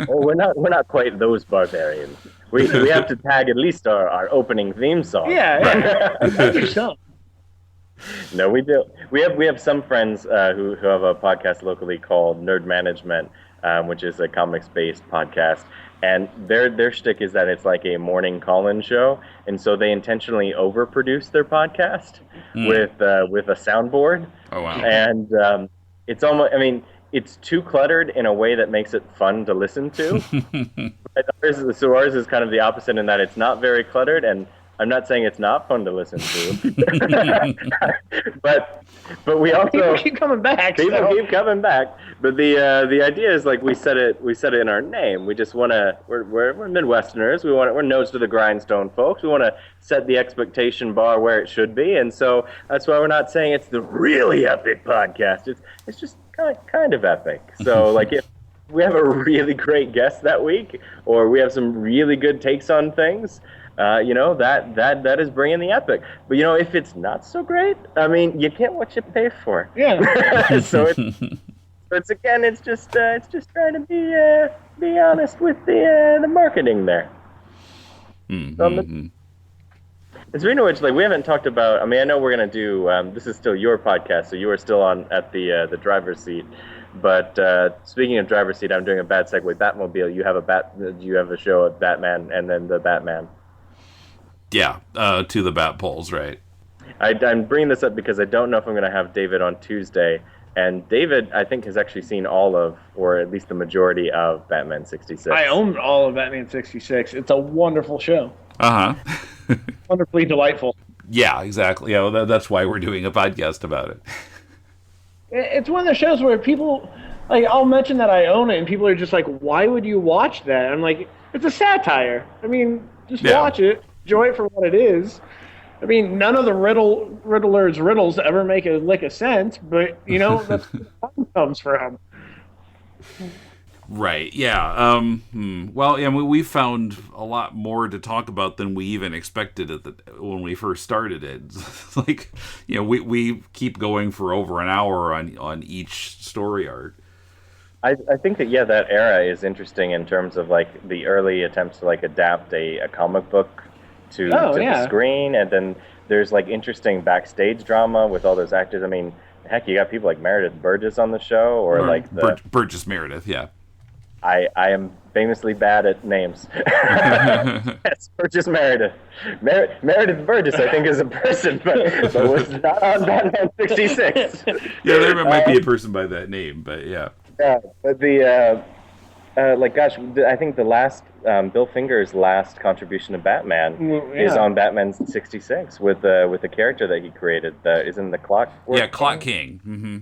well, we're not quite those barbarians. We have to tag at least our opening theme song. Yeah. No, we do. We have some friends who have a podcast locally called Nerd Management, which is a comics-based podcast. And their shtick is that it's like a morning call-in show, and so they intentionally overproduce their podcast with a soundboard. Oh wow! And it's almost, it's too cluttered in a way that makes it fun to listen to. Ours is kind of the opposite in that it's not very cluttered, and I'm not saying it's not fun to listen to, but we also people keep coming back. Keep coming back. But the idea is like we said it in our name. We just want to. We're Midwesterners. We're nose to the grindstone folks. We want to set the expectation bar where it should be, and so that's why we're not saying it's the really epic podcast. It's just kind of epic. So like if we have a really great guest that week, or we have some really good takes on things. That is bringing the epic. But if it's not so great, you get what you pay for. Yeah. So it's just trying to be honest with the marketing there. Mm-hmm. Speaking of which, like we haven't talked about. I know we're gonna do. This is still your podcast, so you are still at the driver's seat. But speaking of driver's seat, I'm doing a bad segue. Batmobile. You have a show at Batman, and then the Batman. Yeah, To the Bat Polls, right. I'm bringing this up because I don't know if I'm going to have David on Tuesday. And David, I think, has actually seen all of, or at least the majority of, Batman 66. I own all of Batman 66. It's a wonderful show. Uh-huh. Wonderfully delightful. Yeah, exactly. Yeah, well, that's why we're doing a podcast about it. It's one of the shows where people, like, I'll mention that I own it, and people are just like, why would you watch that? I'm like, it's a satire. Just watch it. Enjoy it for what it is. None of the Riddler's riddles ever make a lick of sense, but that's where the fun comes from. Right. Yeah. Well, we found a lot more to talk about than we even expected when we first started it. It's like, we keep going for over an hour on each story arc. I think that that era is interesting in terms of like the early attempts to like adapt a comic book to the screen, and then there's like interesting backstage drama with all those actors. Heck, you got people like Meredith Burgess on the show, or like Burgess Meredith, yeah. I am famously bad at names. Yes, Burgess Meredith. Meredith Burgess, I think, is a person, but was not on Batman 66. Yeah, there might be a person by that name, but yeah. Yeah, but I think the last Bill Finger's last contribution to Batman is on Batman 66 with the character that he created. Isn't the Clock? Clock King. Mm-hmm.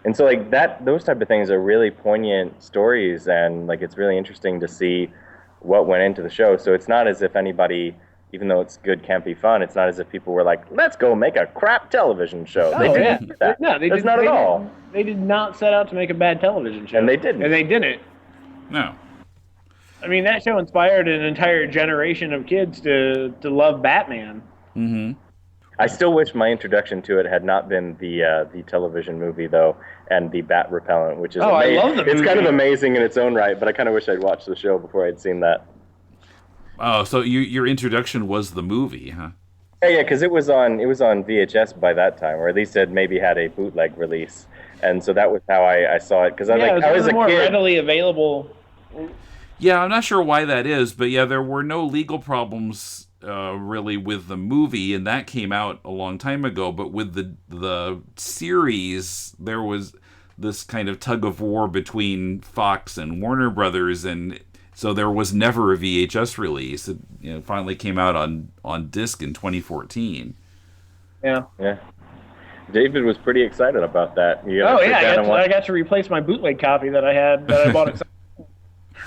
And so like those type of things are really poignant stories, and like it's really interesting to see what went into the show. So it's not as if anybody, even though it's good, campy fun, it's not as if people were like, let's go make a crap television show. Oh, they didn't do that. No, they That's not at all. They did not set out to make a bad television show. And they didn't. And they didn't. No. I mean, that show inspired an entire generation of kids to love Batman. Mm-hmm. I still wish my introduction to it had not been the television movie, though, and the bat repellent, which is amazing. I love the movie. It's kind of amazing in its own right, but I kind of wish I'd watched the show before I'd seen that. Oh, so your introduction was the movie, huh? Yeah, because it was on VHS by that time, or at least it maybe had a bootleg release, and so that was how I saw it. Because I was a more kid. readily available. Yeah, I'm not sure why that is, but yeah, there were no legal problems really with the movie, and that came out a long time ago. But with the series, there was this kind of tug of war between Fox and Warner Brothers, and so there was never a VHS release. It finally came out on disc in 2014. Yeah. David was pretty excited about that. I got to replace my bootleg copy that I bought at.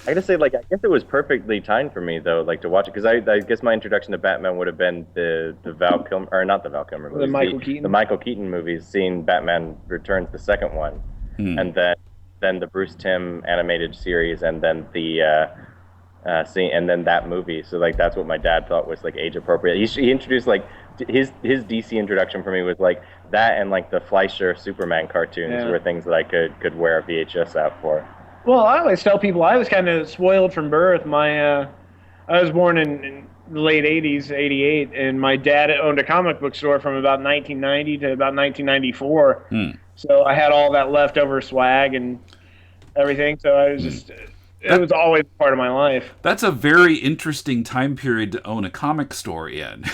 I gotta say, I guess it was perfectly timed for me though, to watch it, because I guess my introduction to Batman would have been the Val Kilmer, or not the Val Kilmer movies, the Michael Keaton movies, seeing Batman Returns, the second one, and then the Bruce Timm animated series, and then and then that movie. So that's what my dad thought was age appropriate. He introduced his DC introduction for me was that, and the Fleischer Superman cartoons were things that I could wear a VHS out for. Well, I always tell people I was kind of spoiled from birth. I was born in the late 80s, 88, and my dad owned a comic book store from about 1990 to about 1994. So I had all that leftover swag and everything. So I was just, it was always part of my life. That's a very interesting time period to own a comic store in.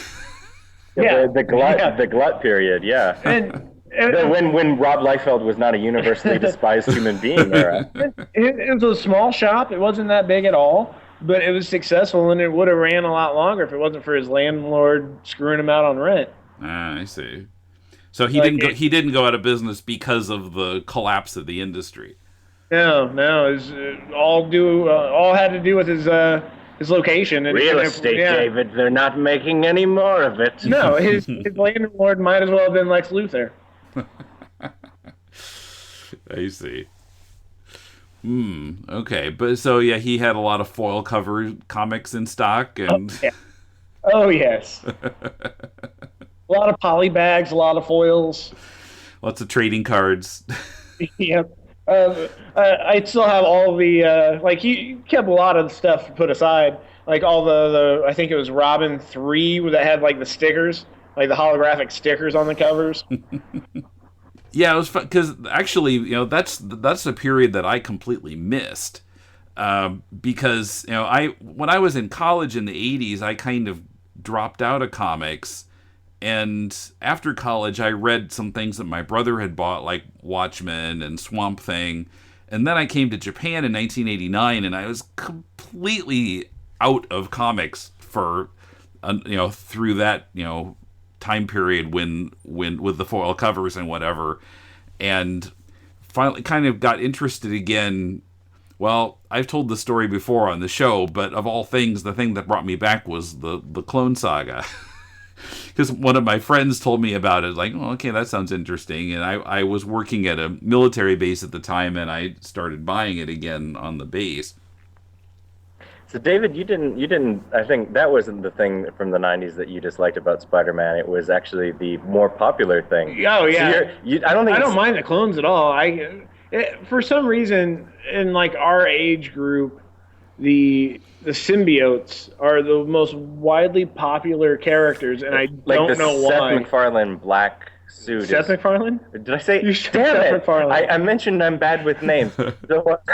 The glut period, yeah. And when Rob Liefeld was not a universally despised human being era. It was a small shop. It wasn't that big at all, but it was successful, and it would have ran a lot longer if it wasn't for his landlord screwing him out on rent. I see. So he didn't go out of business because of the collapse of the industry. No, it was all had to do with his location. Real estate, David. They're not making any more of it. No, his landlord might as well have been Lex Luthor. I see. Okay, but so he had a lot of foil cover comics in stock, and oh yes, a lot of poly bags, a lot of foils, lots of trading cards. Yep. I still have all the he kept a lot of the stuff put aside, all the I think it was Robin 3 that had the stickers, the holographic stickers on the covers. Yeah, it was fun because actually, that's a period that I completely missed because when I was in college in the 80s, I kind of dropped out of comics, and after college, I read some things that my brother had bought, like Watchmen and Swamp Thing, and then I came to Japan in 1989, and I was completely out of comics for through that time period when with the foil covers and whatever, and finally kind of got interested again. Well, I've told the story before on the show, but of all things, the thing that brought me back was the Clone Saga. Because one of my friends told me about it, okay, that sounds interesting, and I was working at a military base at the time, and I started buying it again on the base. So David, you didn't. I think that wasn't the thing from the '90s that you disliked about Spider-Man. It was actually the more popular thing. Oh yeah. So I don't mind the clones at all. For some reason, in our age group, the symbiotes are the most widely popular characters, and I don't know why. Seth MacFarlane Black suit Seth is... MacFarlane? Did I say? You said Damn Seth it! MacFarlane. I mentioned I'm bad with names. So,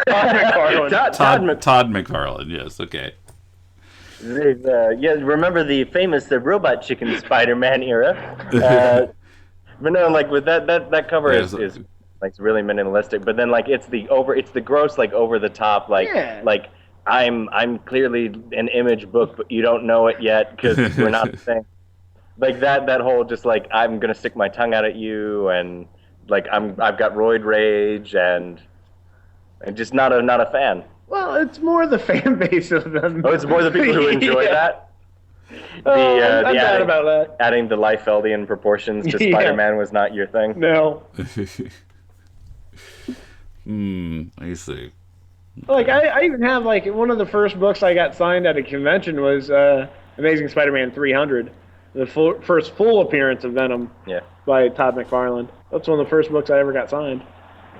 McFarlane. Todd McFarlane. Yes. Okay. Yeah, remember the famous Robot Chicken Spider-Man era? But no, like with that cover is like really minimalistic. But then like it's the gross, like over the top, like like I'm clearly an image book, but you don't know it yet because we're not the same. Like that whole just like I'm gonna stick my tongue out at you, and like I've got roid rage, and I'm just not a fan. Well, it's more the fan base of them. Oh, it's more the people who enjoy that. I'm bad about that. Adding the Liefeldian proportions to Spider-Man was not your thing. No. I see. Like I even have like one of the first books I got signed at a convention was Amazing Spider-Man 300, the first full appearance of Venom. Yeah. By Todd McFarlane. That's one of the first books I ever got signed.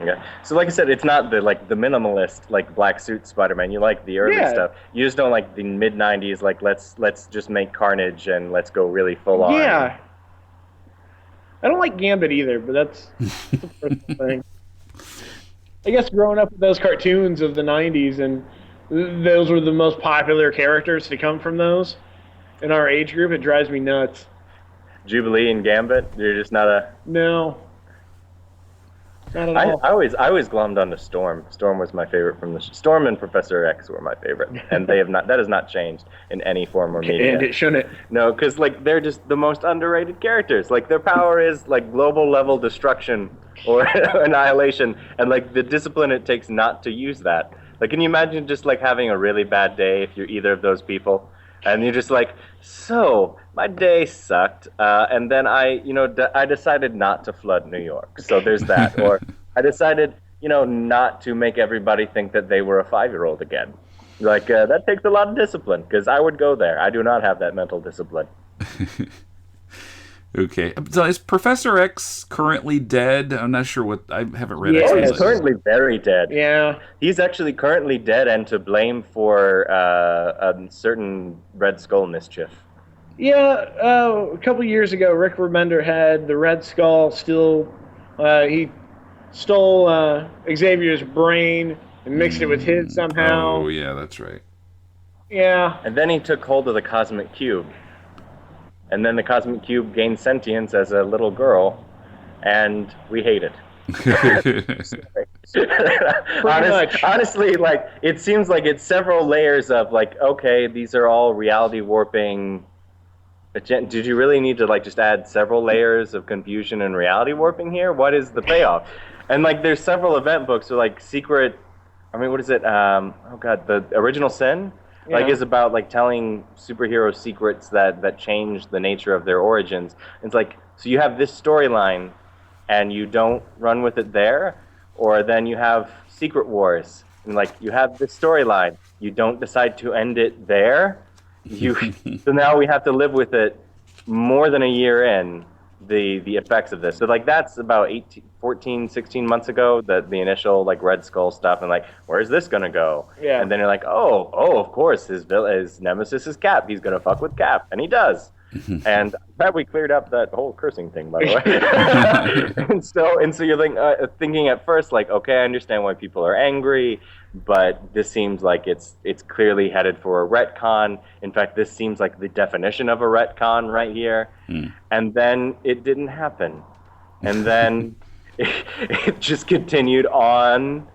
Okay. So like I said, it's not the minimalist like black suit Spider-Man. You like the early stuff. You just don't like the mid '90s. Like let's just make Carnage and let's go really full on. Yeah. I don't like Gambit either, but that's a personal thing. I guess growing up with those cartoons of the '90s, and those were the most popular characters to come from those in our age group. It drives me nuts. Jubilee and Gambit. You're just not a no. Not at all. I always glommed onto Storm. Storm was my favorite from the Storm and Professor X were my favorite, and that has not changed in any form or media. And it shouldn't. No, because like they're just the most underrated characters. Like their power is like global level destruction or annihilation, and like the discipline it takes not to use that. Like, can you imagine just like having a really bad day if you're either of those people? And you're just like, so my day sucked, and then I decided not to flood New York. So there's that. Or I decided, not to make everybody think that they were a 5-year-old again. Like that takes a lot of discipline because I would go there. I do not have that mental discipline. Okay. So is Professor X currently dead? I'm not sure I haven't read it. Yeah, he's currently very dead. Yeah. He's actually currently dead and to blame for a certain Red Skull mischief. Yeah, a couple years ago, Rick Remender had the Red Skull still. He stole Xavier's brain and mixed it with his somehow. Oh, yeah, that's right. Yeah. And then he took hold of the Cosmic Cube. And then the Cosmic Cube gained sentience as a little girl, and we hate it. Honestly, like, it seems like it's several layers of, like, okay, these are all reality warping. Did you really need to, like, just add several layers of confusion and reality warping here? What is the payoff? And, like, there's several event books with, like, secret, what is it? The Original Sin? Yeah. Like, is about, like, telling superhero secrets that change the nature of their origins. It's like, so you have this storyline, and you don't run with it there, or then you have Secret Wars, and, like, you have this storyline, you don't decide to end it there, so now we have to live with it more than a year in, the effects of this. So, like, that's about 16 months ago, the initial, like, Red Skull stuff, and, like, where's this gonna go? Yeah. And then you're like, oh, of course, his nemesis is Cap. He's gonna fuck with Cap, and he does. And I'm glad we cleared up that whole cursing thing, by the way. and so you're thinking at first, like, okay, I understand why people are angry, but this seems like it's clearly headed for a retcon. In fact, this seems like the definition of a retcon right here. And then it didn't happen. And then it just continued on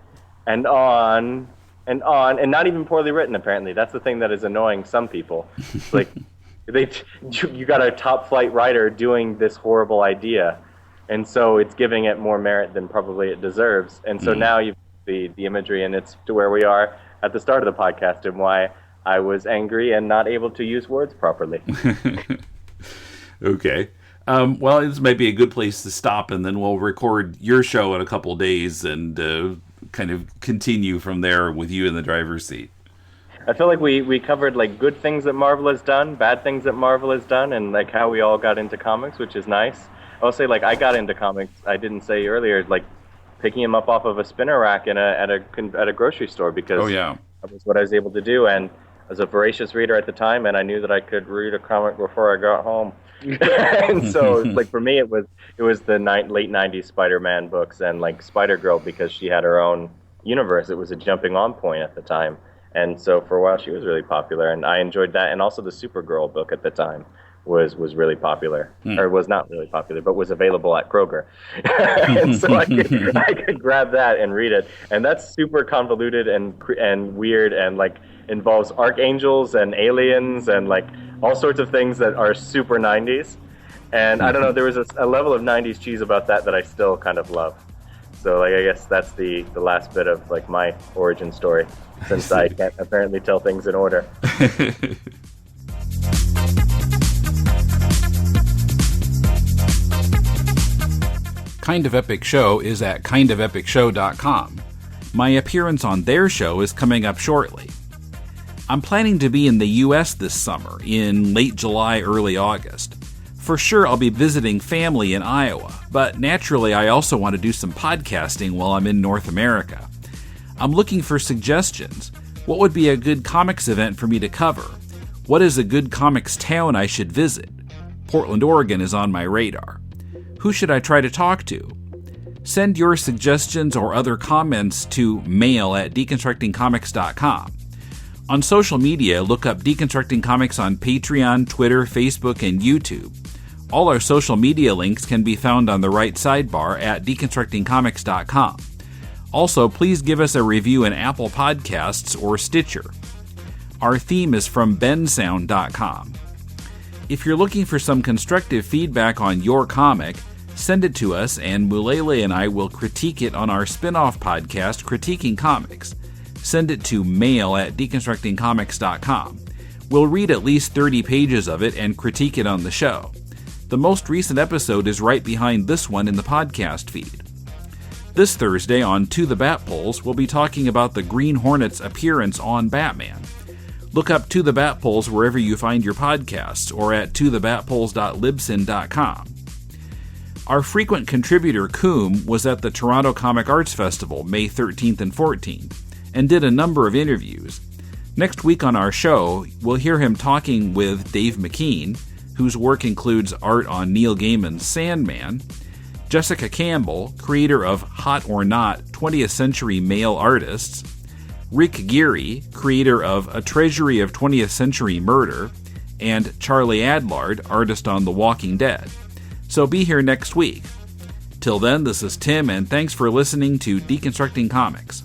and on and on, and not even poorly written, apparently. That's the thing that is annoying some people. It's like, you got a top flight writer doing this horrible idea, and so it's giving it more merit than probably it deserves. And so now you've the imagery, and it's to where we are at the start of the podcast, and why I was angry and not able to use words properly. Okay. Well, this might be a good place to stop, and then we'll record your show in a couple of days and kind of continue from there with you in the driver's seat. I feel like we covered, like, good things that Marvel has done, bad things that Marvel has done, and, like, how we all got into comics, which is nice. I'll say, like, I got into comics, I didn't say earlier, like, picking them up off of a spinner rack at a grocery store, because that was what I was able to do, and I was a voracious reader at the time, and I knew that I could read a comic before I got home. And so, like, for me, it was the late '90s Spider-Man books and like Spider-Girl, because she had her own universe. It was a jumping on point at the time, and so for a while she was really popular, and I enjoyed that. And also the Supergirl book at the time was really popular, or was not really popular, but was available at Kroger. And so I could grab that and read it. And that's super convoluted and weird, and like involves archangels and aliens and like all sorts of things that are super 90s. And I don't know, there was a level of 90s cheese about that I still kind of love. So like, I guess that's the last bit of like my origin story, since I can't apparently tell things in order. Kind of Epic Show is at kindofelpicshow.com. My appearance on their show is coming up shortly. I'm planning to be in the U.S. this summer, in late July, early August. For sure, I'll be visiting family in Iowa, but naturally I also want to do some podcasting while I'm in North America. I'm looking for suggestions. What would be a good comics event for me to cover? What is a good comics town I should visit? Portland, Oregon is on my radar. Who should I try to talk to? Send your suggestions or other comments to mail@deconstructingcomics.com. On social media, look up Deconstructing Comics on Patreon, Twitter, Facebook, and YouTube. All our social media links can be found on the right sidebar at deconstructingcomics.com. Also, please give us a review in Apple Podcasts or Stitcher. Our theme is from bensound.com. If you're looking for some constructive feedback on your comic, send it to us, and Mulele and I will critique it on our spin-off podcast, Critiquing Comics. Send it to mail@deconstructingcomics.com. We'll read at least 30 pages of it and critique it on the show. The most recent episode is right behind this one in the podcast feed. This Thursday on To the Bat Poles, we'll be talking about the Green Hornet's appearance on Batman. Look up To the Bat Poles wherever you find your podcasts, or at tothebatpoles.libsyn.com. Our frequent contributor, Coom, was at the Toronto Comic Arts Festival, May 13th and 14th, and did a number of interviews. Next week on our show, we'll hear him talking with Dave McKean, whose work includes art on Neil Gaiman's Sandman, Jessica Campbell, creator of Hot or Not, 20th Century Male Artists, Rick Geary, creator of A Treasury of 20th Century Murder, and Charlie Adlard, artist on The Walking Dead. So be here next week. Till then, this is Tim, and thanks for listening to Deconstructing Comics.